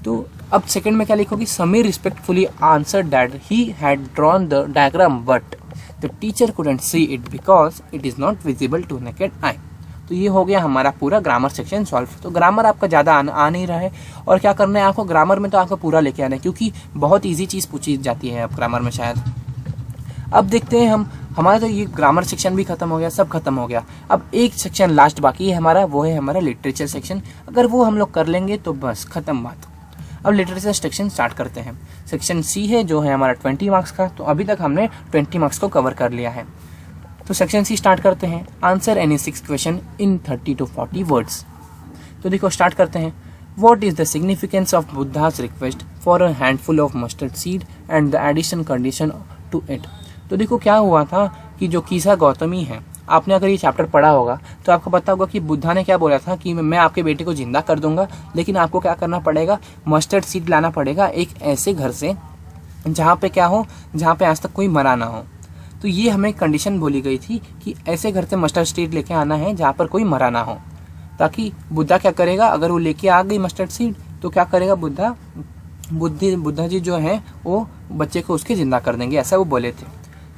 तो अब सेकंड में क्या लिखोगे, Sameer respectfully answer that he had drawn the diagram but the teacher couldn't see it because it is not visible to naked eye. तो ये हो गया हमारा पूरा ग्रामर सेक्शन सॉल्व। तो ग्रामर आपका ज़्यादा आ नहीं रहा है, और क्या करना है आपको ग्रामर में, तो आपको पूरा लेके आना है, क्योंकि बहुत इजी चीज़ पूछी जाती है अब ग्रामर में शायद। अब देखते हैं हमारा तो ये ग्रामर सेक्शन भी खत्म हो गया, सब खत्म हो गया। अब एक सेक्शन लास्ट बाकी है हमारा, वो है हमारा लिटरेचर सेक्शन। अगर वो हम लोग कर लेंगे तो बस खत्म बात। अब लिटरेचर सेक्शन स्टार्ट करते हैं। सेक्शन सी है जो है हमारा 20 मार्क्स का, तो अभी तक हमने 20 मार्क्स को कवर कर लिया है। तो सेक्शन सी स्टार्ट करते हैं, answer any 6 question in 30 to 40 words. तो देखो स्टार्ट करते हैं, what is the significance of Buddha's request for a handful of mustard seed and the addition condition to it. तो देखो क्या हुआ था कि जो कीसा गौतमी है, आपने अगर ये चैप्टर पढ़ा होगा तो आपको पता होगा कि बुद्धा ने क्या बोला था कि मैं आपके बेटे को जिंदा कर दूंगा, लेकिन आपको क्या करना पड़ेगा, मस्टर्ड सीड लाना पड़ेगा एक ऐसे घर से जहाँ पे क्या हो, जहाँ पे आज तक कोई मरा ना हो। तो ये हमें कंडीशन बोली गई थी कि ऐसे घर से मस्टर्ड सीड लेके आना है जहाँ पर कोई मरा ना हो, ताकि बुद्धा क्या करेगा, अगर वो लेके आ गई मस्टर्ड सीड तो क्या करेगा बुद्धा जी जो है वो बच्चे को उसके जिंदा कर देंगे, ऐसा वो बोले थे।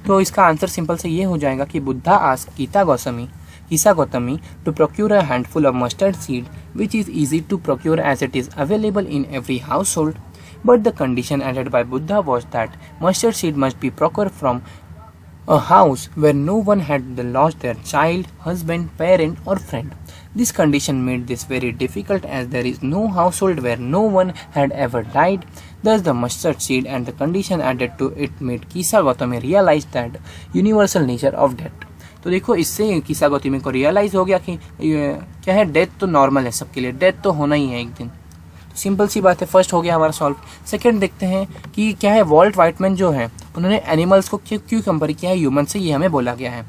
तो इसका आंसर सिंपल से ये हो जाएगा कि Buddha asked Kisa Gotami to procure a handful of mustard seed which is easy to procure as it is available in every household, but the condition added by Buddha was that mustard seed must be procured from a house where no one had lost their child, husband, parent or friend. This condition made this very difficult as there is no household where no one had ever died. Thus the mustard seed and the condition added to it made Kisa Gautami realize that universal nature of death. तो देखो इससे कीसा गौतमी को realise हो गया कि क्या है, death तो नॉर्मल है सबके लिए, डेथ तो होना ही है एक दिन। सिंपल सी बात है, फर्स्ट हो गया हमारा सॉल्व। सेकंड देखते हैं कि क्या है, वॉल्ट वाइटमैन जो है उन्होंने एनिमल्स को क्यों कंपेयर किया है ह्यूमन से, ये हमें बोला गया है।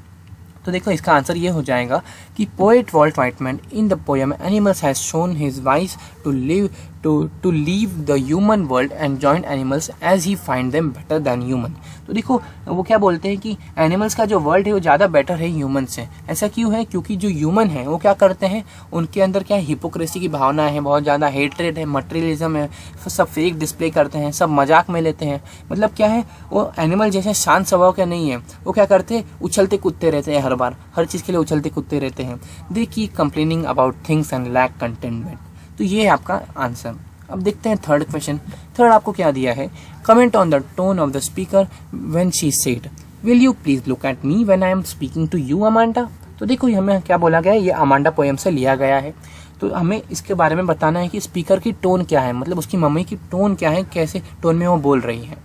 तो देखो इसका आंसर ये हो जाएगा कि poet Walt Whitman in the poem animals has shown his wise to live to leave the human world and join animals as he find them better than human। तो देखो वो क्या बोलते हैं कि एनिमल्स का जो वर्ल्ड है वो ज़्यादा बेटर है ह्यूमन से। ऐसा क्यों है? क्योंकि जो ह्यूमन है वो क्या करते हैं, उनके अंदर क्या हिपोक्रेसी की भावना है, बहुत ज़्यादा हेट्रेड है, मटेरियलिज्म है, सब फेक डिस्प्ले करते हैं, सब मजाक में लेते हैं। मतलब क्या है, वो एनिमल जैसे शांत स्वभाव के नहीं है, वो क्या करते हैं, उछलते कूदते रहते हैं, हर बार हर चीज़ के लिए उछलते कूदते रहते हैं। They keep complaining about things and lack contentment. तो ये है आपका आंसर। अब देखते हैं थर्ड क्वेश्चन। थर्ड आपको क्या दिया है, comment on the tone of the speaker when she said will you please look at me when I am speaking to you Amanda. तो देखो हमें क्या बोला गया है, ये अमांडा पोएम से लिया गया है। तो हमें इसके बारे में बताना है कि स्पीकर की टोन क्या है, मतलब उसकी मम्मी की टोन क्या है, कैसे टोन में वो बोल रही है।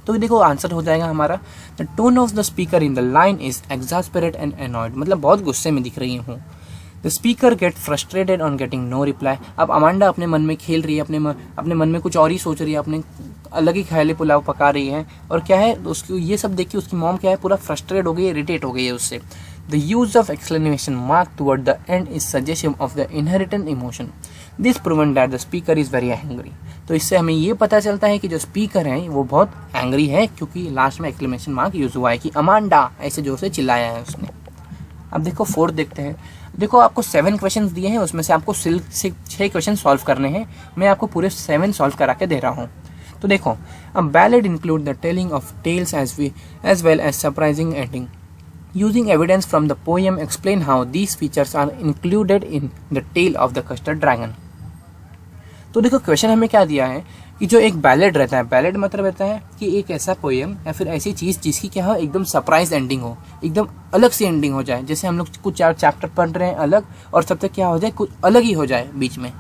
तो देखो आंसर हो जाएगा हमारा, the tone of the speaker in the line is exasperate and annoyed, मतलब बहुत गुस्से में दिख रही हूँ। The speaker get frustrated on getting no reply. अब अमांडा अपने मन में खेल रही है, अपने मन में कुछ और ही सोच रही है, अपने अलग ही ख्याली पुलाव पका रही है। और क्या है, उसकी ये सब देख के उसकी मॉम क्या है, पूरा फ्रस्ट्रेट हो गई है, इरिटेट हो गई है उससे। The use of exclamation mark toward the end is suggestion of the inherent emotion. This proven that the speaker is very angry. तो इससे हमें ये पता चलता है कि जो स्पीकर है वो बहुत एंग्री है, क्योंकि लास्ट में एक्सक्लेमेशन मार्क यूज हुआ है कि अमांडा ऐसे जोर से चिल्लाया है उसने। अब देखो फोर्थ देखते हैं। देखो आपको 7 क्वेश्चंस दिए हैं, उसमें से आपको 6 क्वेश्चन सॉल्व करने हैं। मैं आपको पूरे 7 सॉल्व करा के दे रहा हूँ। तो देखो, a ballad include the telling of tales as well as surprising ending. Using evidence from the poem explain how these features are included in the tale of the custard dragon. तो देखो question हमें क्या दिया है कि जो एक ballad रहता है, बैलेड मतलब रहता है कि एक ऐसा पोएम या फिर ऐसी चीज़ जिसकी क्या हो, एकदम सरप्राइज एंडिंग हो, एकदम अलग सी एंडिंग हो जाए। जैसे हम लोग कुछ चैप्टर पढ़ रहे हैं अलग, और तब तक क्या हो जाए, कुछ अलग ही हो जाए, बीच में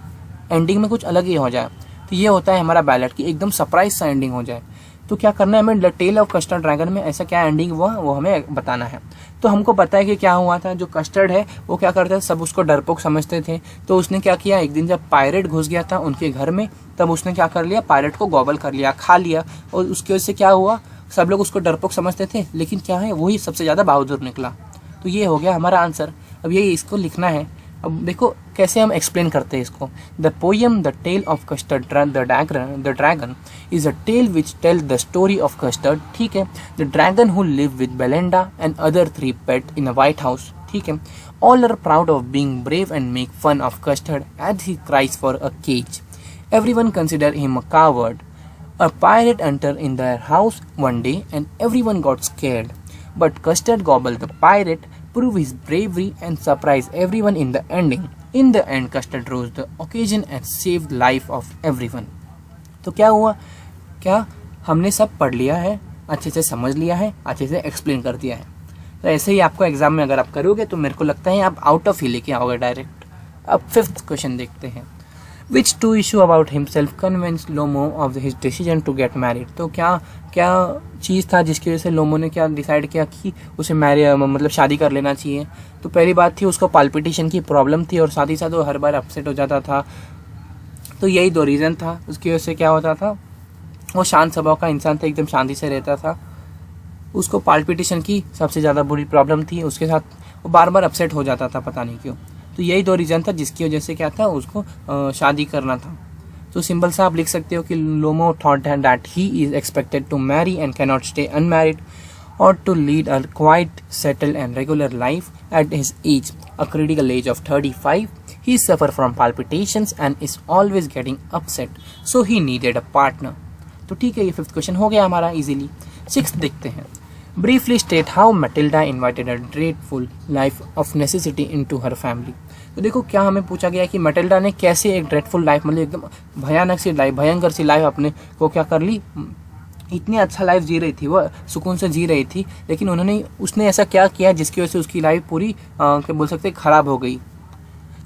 एंडिंग में कुछ अलग ही हो जाए। तो ये होता है हमारा बैलेड की एकदम सरप्राइज सा एंडिंग हो जाए। तो क्या करना है हमें, the tale of custard dragon में ऐसा क्या एंडिंग हुआ वो हमें बताना है। तो हमको पता है कि क्या हुआ था, जो कस्टर्ड है वो क्या करता है, सब उसको डरपोक समझते थे। तो उसने क्या किया, एक दिन जब पायरेट घुस गया था उनके घर में, तब उसने क्या कर लिया, पायरेट को गॉबल कर लिया, खा लिया। और उसकी वजह से क्या हुआ, सब लोग उसको डरपोक समझते थे, लेकिन क्या है, वही सबसे ज़्यादा बहादुर निकला। तो ये हो गया हमारा आंसर। अब ये इसको लिखना है। अब देखो कैसे हम एक्सप्लेन करते हैं इसको। The poem the tale of custard the dragon is a tale which tell the story of custard. ठीक है, the dragon who live with Belinda and other 3 pet in a white house. ठीक है, all are proud of being brave and make fun of custard as he cries for a cage. Everyone consider him a coward. A pirate entered in their house one day and everyone got scared. But Custard gobbled the pirate, proved his bravery and surprised everyone in the ending. In the end, Custard rose the occasion and saved the life of everyone. तो क्या हुआ, क्या हमने सब पढ़ लिया है, अच्छे से समझ लिया है, अच्छे से एक्सप्लेन कर दिया है। तो ऐसे ही आपको एग्जाम में अगर आप करोगे तो मेरे को लगता है आप आउट ऑफ ही लेके आओगे डायरेक्ट। अब 5th क्वेश्चन देखते हैं। Which two issue about himself convinced Lomo of his decision to get married? तो क्या चीज़ था जिसकी वजह से लोमो ने क्या डिसाइड किया कि उसे मतलब शादी कर लेना चाहिए। तो पहली बात थी उसको पाल्पिटेशन की प्रॉब्लम थी, और साथ ही साथ वो हर बार अपसेट हो जाता था। तो यही 2 रीज़न था। उसकी वजह से क्या होता था, वो शांत स्वभाव का इंसान था, एकदम शांति से रहता था। उसको पाल्पिटेशन की सबसे ज़्यादा बुरी प्रॉब्लम थी, उसके साथ वो बार बार अपसेट हो जाता था, पता नहीं क्यों। तो यही 2 रीज़न था जिसकी वजह से क्या था, उसको शादी करना था। तो सिंपल सा आप लिख सकते हो कि Lomov thought that he is expected to marry and can not stay unmarried or to lead a quite settled and regular life at his age, a critical age of 35. He suffered from palpitations and is always getting upset, so he needed a partner. तो ठीक है, ये 5th question हो गया हमारा easily. 6th देखते हैं। Briefly state how Matilda invited a dreadful life of necessity into her family. तो देखो क्या हमें पूछा गया कि मटिल्डा ने कैसे एक ड्रेडफुल लाइफ, मतलब एकदम भयानक सी लाइफ, भयंकर सी लाइफ अपने को क्या कर ली। इतनी अच्छा लाइफ जी रही थी, वह सुकून से जी रही थी, लेकिन उसने ऐसा क्या किया जिसकी वजह से उसकी लाइफ पूरी क्या बोल सकते खराब हो गई।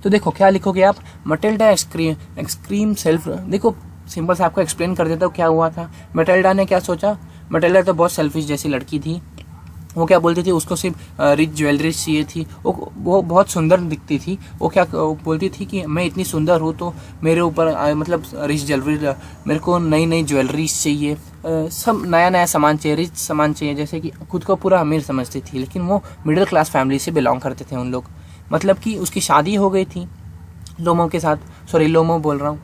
तो देखो क्या लिखोगे आप, मटिल्डा एक्सक्रीम सेल्फ। देखो सिंपल से आपको एक्सप्लेन कर देता हूँ क्या हुआ था। मटिल्डा ने क्या सोचा, मटिल्डा तो बहुत सेल्फिश जैसी लड़की थी। वो क्या बोलती थी, उसको सिर्फ रिच ज्वेलरी चाहिए थी। वो बहुत सुंदर दिखती थी। वो क्या बोलती थी कि मैं इतनी सुंदर हूँ तो मेरे ऊपर मतलब रिच ज्वेलरी, मेरे को नई नई ज्वेलरीज चाहिए, सब नया नया सामान चाहिए, रिच सामान चाहिए। जैसे कि खुद को पूरा अमीर समझती थी, लेकिन वो मिडिल क्लास फैमिली से बिलोंग करते थे उन लोग। मतलब कि उसकी शादी हो गई थी लोमो के साथ, सॉरी लोमो बोल रहा हूँ,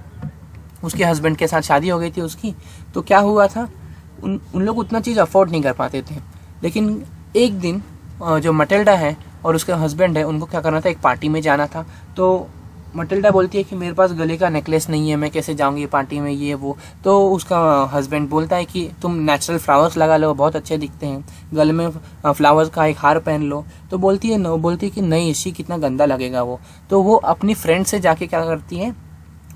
उसके हस्बैंड के साथ शादी हो गई थी उसकी। तो क्या हुआ था, उन लोग उतना चीज़ अफोर्ड नहीं कर पाते थे। लेकिन एक दिन जो मटिल्डा है और उसका हस्बैंड है, उनको क्या करना था, एक पार्टी में जाना था। तो मटिल्डा बोलती है कि मेरे पास गले का नेकलेस नहीं है, मैं कैसे जाऊंगी पार्टी में, ये वो। तो उसका हस्बैंड बोलता है कि तुम नेचुरल फ्लावर्स लगा लो, बहुत अच्छे दिखते हैं, गले में फ्लावर्स का एक हार पहन लो। तो बोलती है कि नहीं इसी कितना गंदा लगेगा वो। तो वो अपनी फ्रेंड से जाके क्या करती है,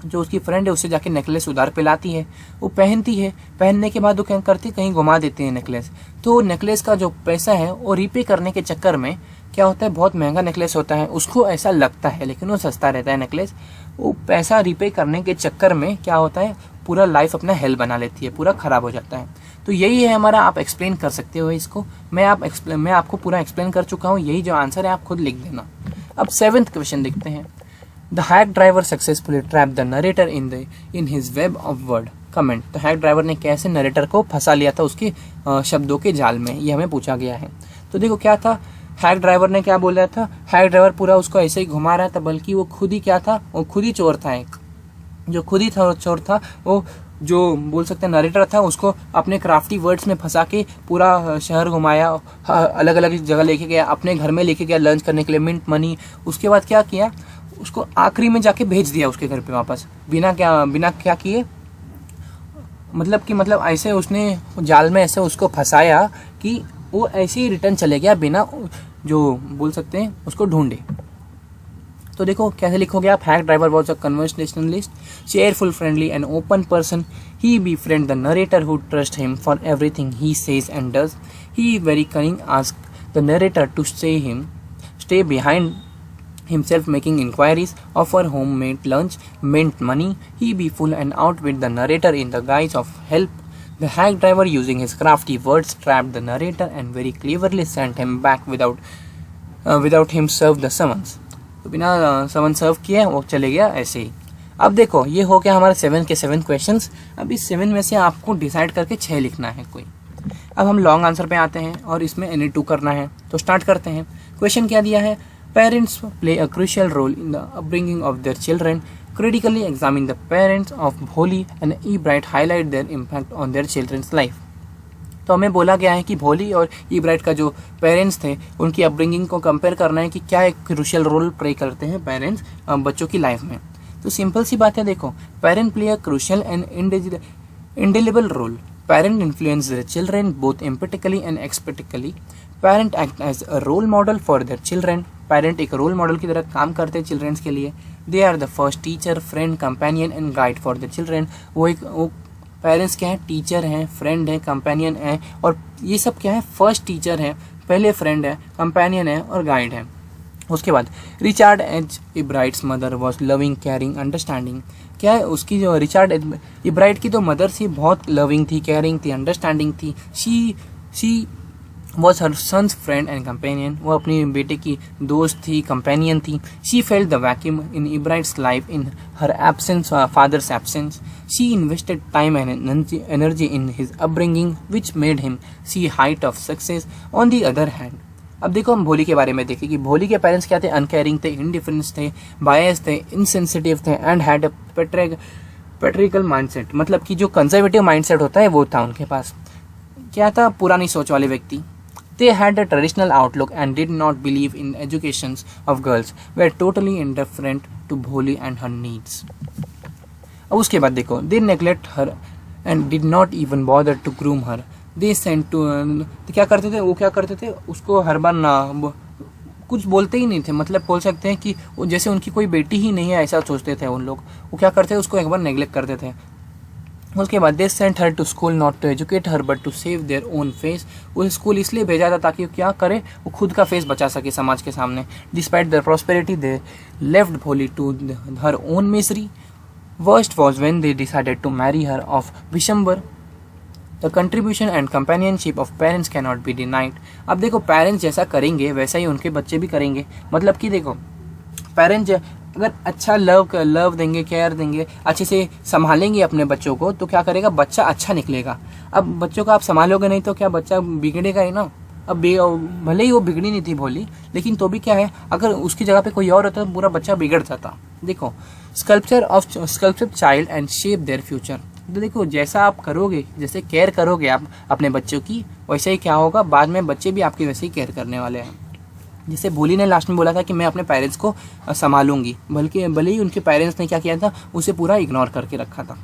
जो उसकी फ्रेंड है उससे जाके नेकलेस उधार पे लाती है, वो पहनती है। पहनने के बाद वो क्या करती है, कहीं घुमा देती है नेकलेस। तो नेकलेस का जो पैसा है वो रीपे करने के चक्कर में क्या होता है, बहुत महंगा नेकलेस होता है, उसको ऐसा लगता है लेकिन वो सस्ता रहता है नेकलेस। वो पैसा रीपे करने के चक्कर में क्या होता है, पूरा लाइफ अपना हेल बना लेती है, पूरा खराब हो जाता है। तो यही है हमारा, आप एक्सप्लेन कर सकते हो इसको। मैं आपको पूरा एक्सप्लेन कर चुका हूँ, यही जो आंसर है आप खुद लिख देना। अब 7th क्वेश्चन देखते हैं। The hack driver successfully trapped the narrator in his web of word comment। तो हैक ड्राइवर ने कैसे नरेटर को फंसा लिया था उसके शब्दों के जाल में, ये हमें पूछा गया है। तो देखो क्या था, हैक ड्राइवर ने क्या बोला था, हैक ड्राइवर पूरा उसको ऐसे ही घुमा रहा था, बल्कि वो खुद ही क्या था, वो खुद ही चोर था। एक जो खुद ही चोर था, वो जो बोल सकते हैं नरेटर था, उसको अपने क्राफ्टी वर्ड्स में फंसा के पूरा शहर घुमाया, अलग अलग जगह लेके गया, अपने घर में लेके गया लंच करने के लिए, मिंट मनी। उसके बाद क्या किया, उसको आखिरी में जाके भेज दिया उसके घर पे वापस, बिना क्या किए, मतलब ऐसे उसने जाल में ऐसे उसको फंसाया कि वो ऐसे ही रिटर्न चले गया, बिना जो बोल सकते हैं उसको ढूंढे। तो देखो कैसे लिखोगे आप, hack driver was a conversationalist, cheerful, friendly and open person. He befriend the narrator who trust him for everything he says and does. He very cunning asked the narrator to stay behind himself, making inquiries, offer homemade lunch, mint money. He be full and outwit the narrator in the guise of help. The hack driver, using his crafty words, trapped the narrator and very cleverly sent him back without him serve the summons. तो बिना समन सर्व किए वो चले गया ऐसे ही। अब देखो ये हो गया हमारे 7 के 7 क्वेश्चंस। अब इस 7 में से आपको डिसाइड करके 6 लिखना है कोई। अब हम लॉन्ग आंसर पे आते हैं और इसमें एनी 2 करना है। तो स्टार्ट करते हैं। क्वेश्चन क्या दिया है, parents play a crucial role in the upbringing of their children, critically examine the parents of भोली and E-Bright, highlight their impact on their children's life। तो हमें बोला गया है कि भोली और E-Bright का जो पेरेंट्स थे उनकी अपब्रिंगिंग को कंपेयर करना है कि क्या एक क्रूशियल रोल प्ले करते हैं पेरेंट्स बच्चों की लाइफ में। तो सिंपल सी बात है, देखो parent play a crucial and indelible role. Parent influence their children both empathically and expertly. Parent act as a role model for their children. Parent एक रोल मॉडल की तरह काम करते हैं चिल्ड्रंस के लिए। They are the first teacher, friend, companion and guide for the children. वो parents क्या है, टीचर हैं, फ्रेंड है, कंपेनियन है, और ये सब क्या है, फर्स्ट टीचर है, पहले फ्रेंड है, कंपेनियन है और गाइड है। उसके बाद Richard H Ebright's mother was loving, caring, understanding. क्या है, उसकी जो रिचर्ड इब्राइट की तो मदर थी, बहुत लविंग थी, केयरिंग थी, अंडरस्टैंडिंग थी। She was her son's friend and companion. वो अपनी बेटे की दोस्त थी, कंपेनियन थी। She felt the vacuum in Ebright's life in her absence, father's absence. She invested time and energy in his upbringing which made him see height of success. On the other hand, अब देखो हम भोली के बारे में देखें कि भोली के पेरेंट्स क्या थे, अनकेयरिंग थे, इंडिफरेंस थे, बायस थे, इनसेंसिटिव थे एंड हैड अ पेट्रिकल माइंडसेट। मतलब कि जो कंजर्वेटिव माइंडसेट होता है वो था उनके पास। क्या था, पुरानी सोच वाले व्यक्ति। They had a traditional outlook and did not believe in educations of girls, were totally indifferent to Bholi and her needs। अब उसके बाद देखो, they neglect her and did not even bother to groom her। They sent to तो क्या करते थे, वो क्या करते थे, उसको हर बार ना कुछ बोलते ही नहीं थे। मतलब बोल सकते हैं कि वो जैसे उनकी कोई बेटी ही नहीं है, ऐसा सोचते थे उन लोग। वो क्या करते थे, उसको एक बार नेग्लेक्ट करते थे। उसके बाद they sent her to school not to educate her but to save their own face. वो स्कूल इसलिए भेजा था ताकि वो क्या करे, वो खुद का फेस बचा सके समाज के सामने। Despite their prosperity they left Bholi to her own misery. Worst was when they decided to marry her off Bishamber. The contribution and companionship of parents can not be denied. अब देखो पेरेंट्स जैसा करेंगे वैसा ही उनके बच्चे भी करेंगे। मतलब कि देखो पेरेंट्स अगर अच्छा लव देंगे, केयर देंगे, अच्छे से संभालेंगे अपने बच्चों को, तो क्या करेगा, बच्चा अच्छा निकलेगा। अब बच्चों को आप संभालोगे नहीं तो क्या बच्चा बिगड़ेगा ही ना। अब भले ही वो बिगड़ी नहीं थी भोली, लेकिन तो भी क्या है, अगर उसकी जगह पे कोई और होता तो पूरा बच्चा बिगड़ जाता। देखो, sculpture child and shape their future. तो देखो, जैसा आप करोगे, जैसे केयर करोगे आप अपने बच्चों की, वैसे ही क्या होगा, बाद में बच्चे भी आपकी वैसे ही केयर करने वाले हैं। जैसे भोली ने लास्ट में बोला था कि मैं अपने पेरेंट्स को संभालूंगी, बल्कि भले ही उनके पेरेंट्स ने क्या किया था, उसे पूरा इग्नोर करके रखा था।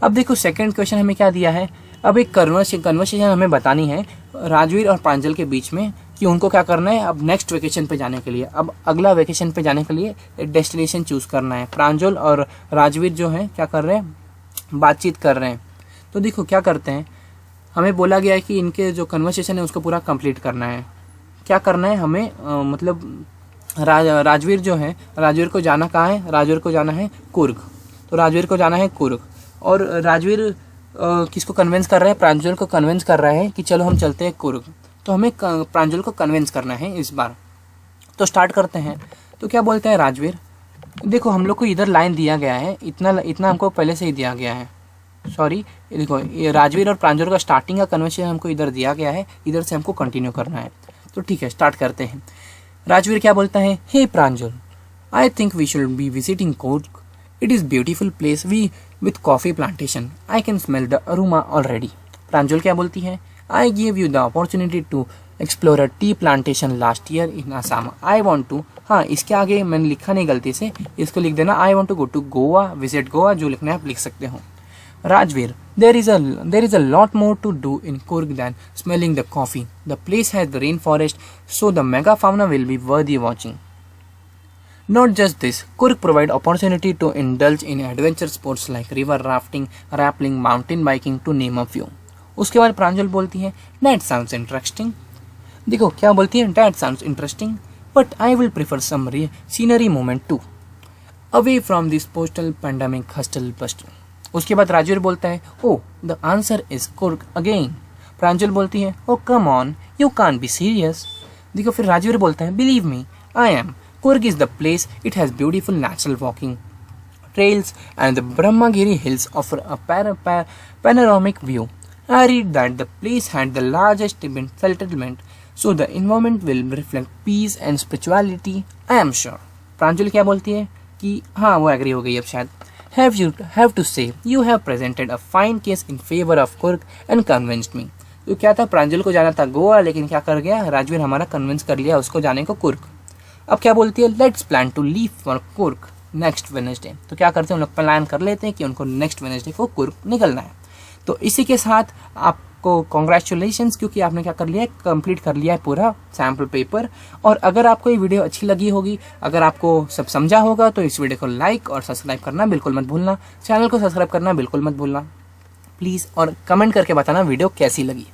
अब देखो, सेकंड क्वेश्चन हमें क्या दिया है। अब एक कन्वर्सेशन हमें बतानी है राजवीर और प्रांजल के बीच में, कि उनको क्या करना है अब नेक्स्ट वेकेशन पे जाने के लिए, अब अगला वेकेशन पे जाने के लिए एक डेस्टिनेशन चूज करना है। प्रांजल और राजवीर जो है क्या कर रहे हैं, बातचीत कर रहे हैं। तो देखो क्या करते हैं, हमें बोला गया है कि इनके जो कन्वर्सेशन है उसको पूरा कंप्लीट करना है। क्या करना है हमें, मतलब राजवीर जो है, राजवीर को जाना कहाँ है, राजवीर को जाना है कुर्ग। तो राजवीर को जाना है कुर्ग, और राजवीर किसको कन्विंस कर रहा है, प्रांजल को कन्विंस कर रहा है कि चलो हम चलते हैं कुर्ग। तो हमें प्रांजल को कन्विंस करना है इस बार। तो स्टार्ट करते हैं। तो क्या बोलते हैं राजवीर, देखो हम लोग को इधर लाइन दिया गया है, इतना हमको पहले से ही दिया गया है। सॉरी, देखो ये राजवीर और प्रांजल का स्टार्टिंग का कन्वर्सेशन हमको इधर दिया गया है, इधर से हमको कंटिन्यू करना है। तो ठीक है, स्टार्ट करते हैं। राजवीर क्या बोलता है, hey Pranjal, I think we should be visiting Coorg. It is beautiful place with coffee plantation. I can smell the aroma already. प्रांजल क्या बोलती है, I gave you the opportunity to explore a tea plantation last year in Assam. I want to, हाँ इसके आगे मैंने लिखा नहीं गलती से, इसको लिख देना I want to go to Goa, visit Goa, जो लिखना है आप लिख सकते हो। Rajveer, there is a lot more to do in Coorg than smelling the coffee. The place has the rainforest, so the megafauna will be worthy watching. Not just this, Coorg provide opportunity to indulge in adventure sports like river rafting, rappelling, mountain biking, to name a few. उसके बाद प्रांजल बोलती है, That sounds interesting. देखो क्या बोलती है, That sounds interesting, but I will prefer some scenery moment too. Away from this postal pandemic hustle bustle. उसके बाद राजवीर बोलता है, Oh, the answer is Coorg again. प्रांजल बोलती है, Oh come on, you can't be serious. देखो फिर राजवीर बोलता है, Believe me, I am. Coorg is the place. It has beautiful natural walking trails and the Brahmagiri hills offer a panoramic view. I read that the place had the largest Tibetan settlement, so the environment will reflect peace and spirituality, I am sure. प्रांजल क्या बोलती है कि हाँ वो agree हो गई अब शायद। Have to say you have presented a fine case in favor of Coorg and convinced me. तो क्या था, प्रांजल को जाना था गोवा, लेकिन क्या कर गया, राजवीर हमारा कन्विंस कर लिया उसको जाने को कुर्ग। अब क्या बोलती है, let's plan to leave for Coorg next Wednesday. तो क्या करते हैं, हम लोग प्लान कर लेते हैं कि उनको नेक्स्ट वेडनेसडे को कुर्ग निकलना है। तो इसी के साथ आपको कॉन्ग्रेचुलेशंस, क्योंकि आपने क्या कर लिया है, कंप्लीट कर लिया है पूरा सैम्पल पेपर। और अगर आपको ये वीडियो अच्छी लगी होगी, अगर आपको सब समझा होगा, तो इस वीडियो को लाइक और सब्सक्राइब करना बिल्कुल मत भूलना, चैनल को सब्सक्राइब करना बिल्कुल मत भूलना प्लीज़, और कमेंट करके बताना वीडियो कैसी लगी।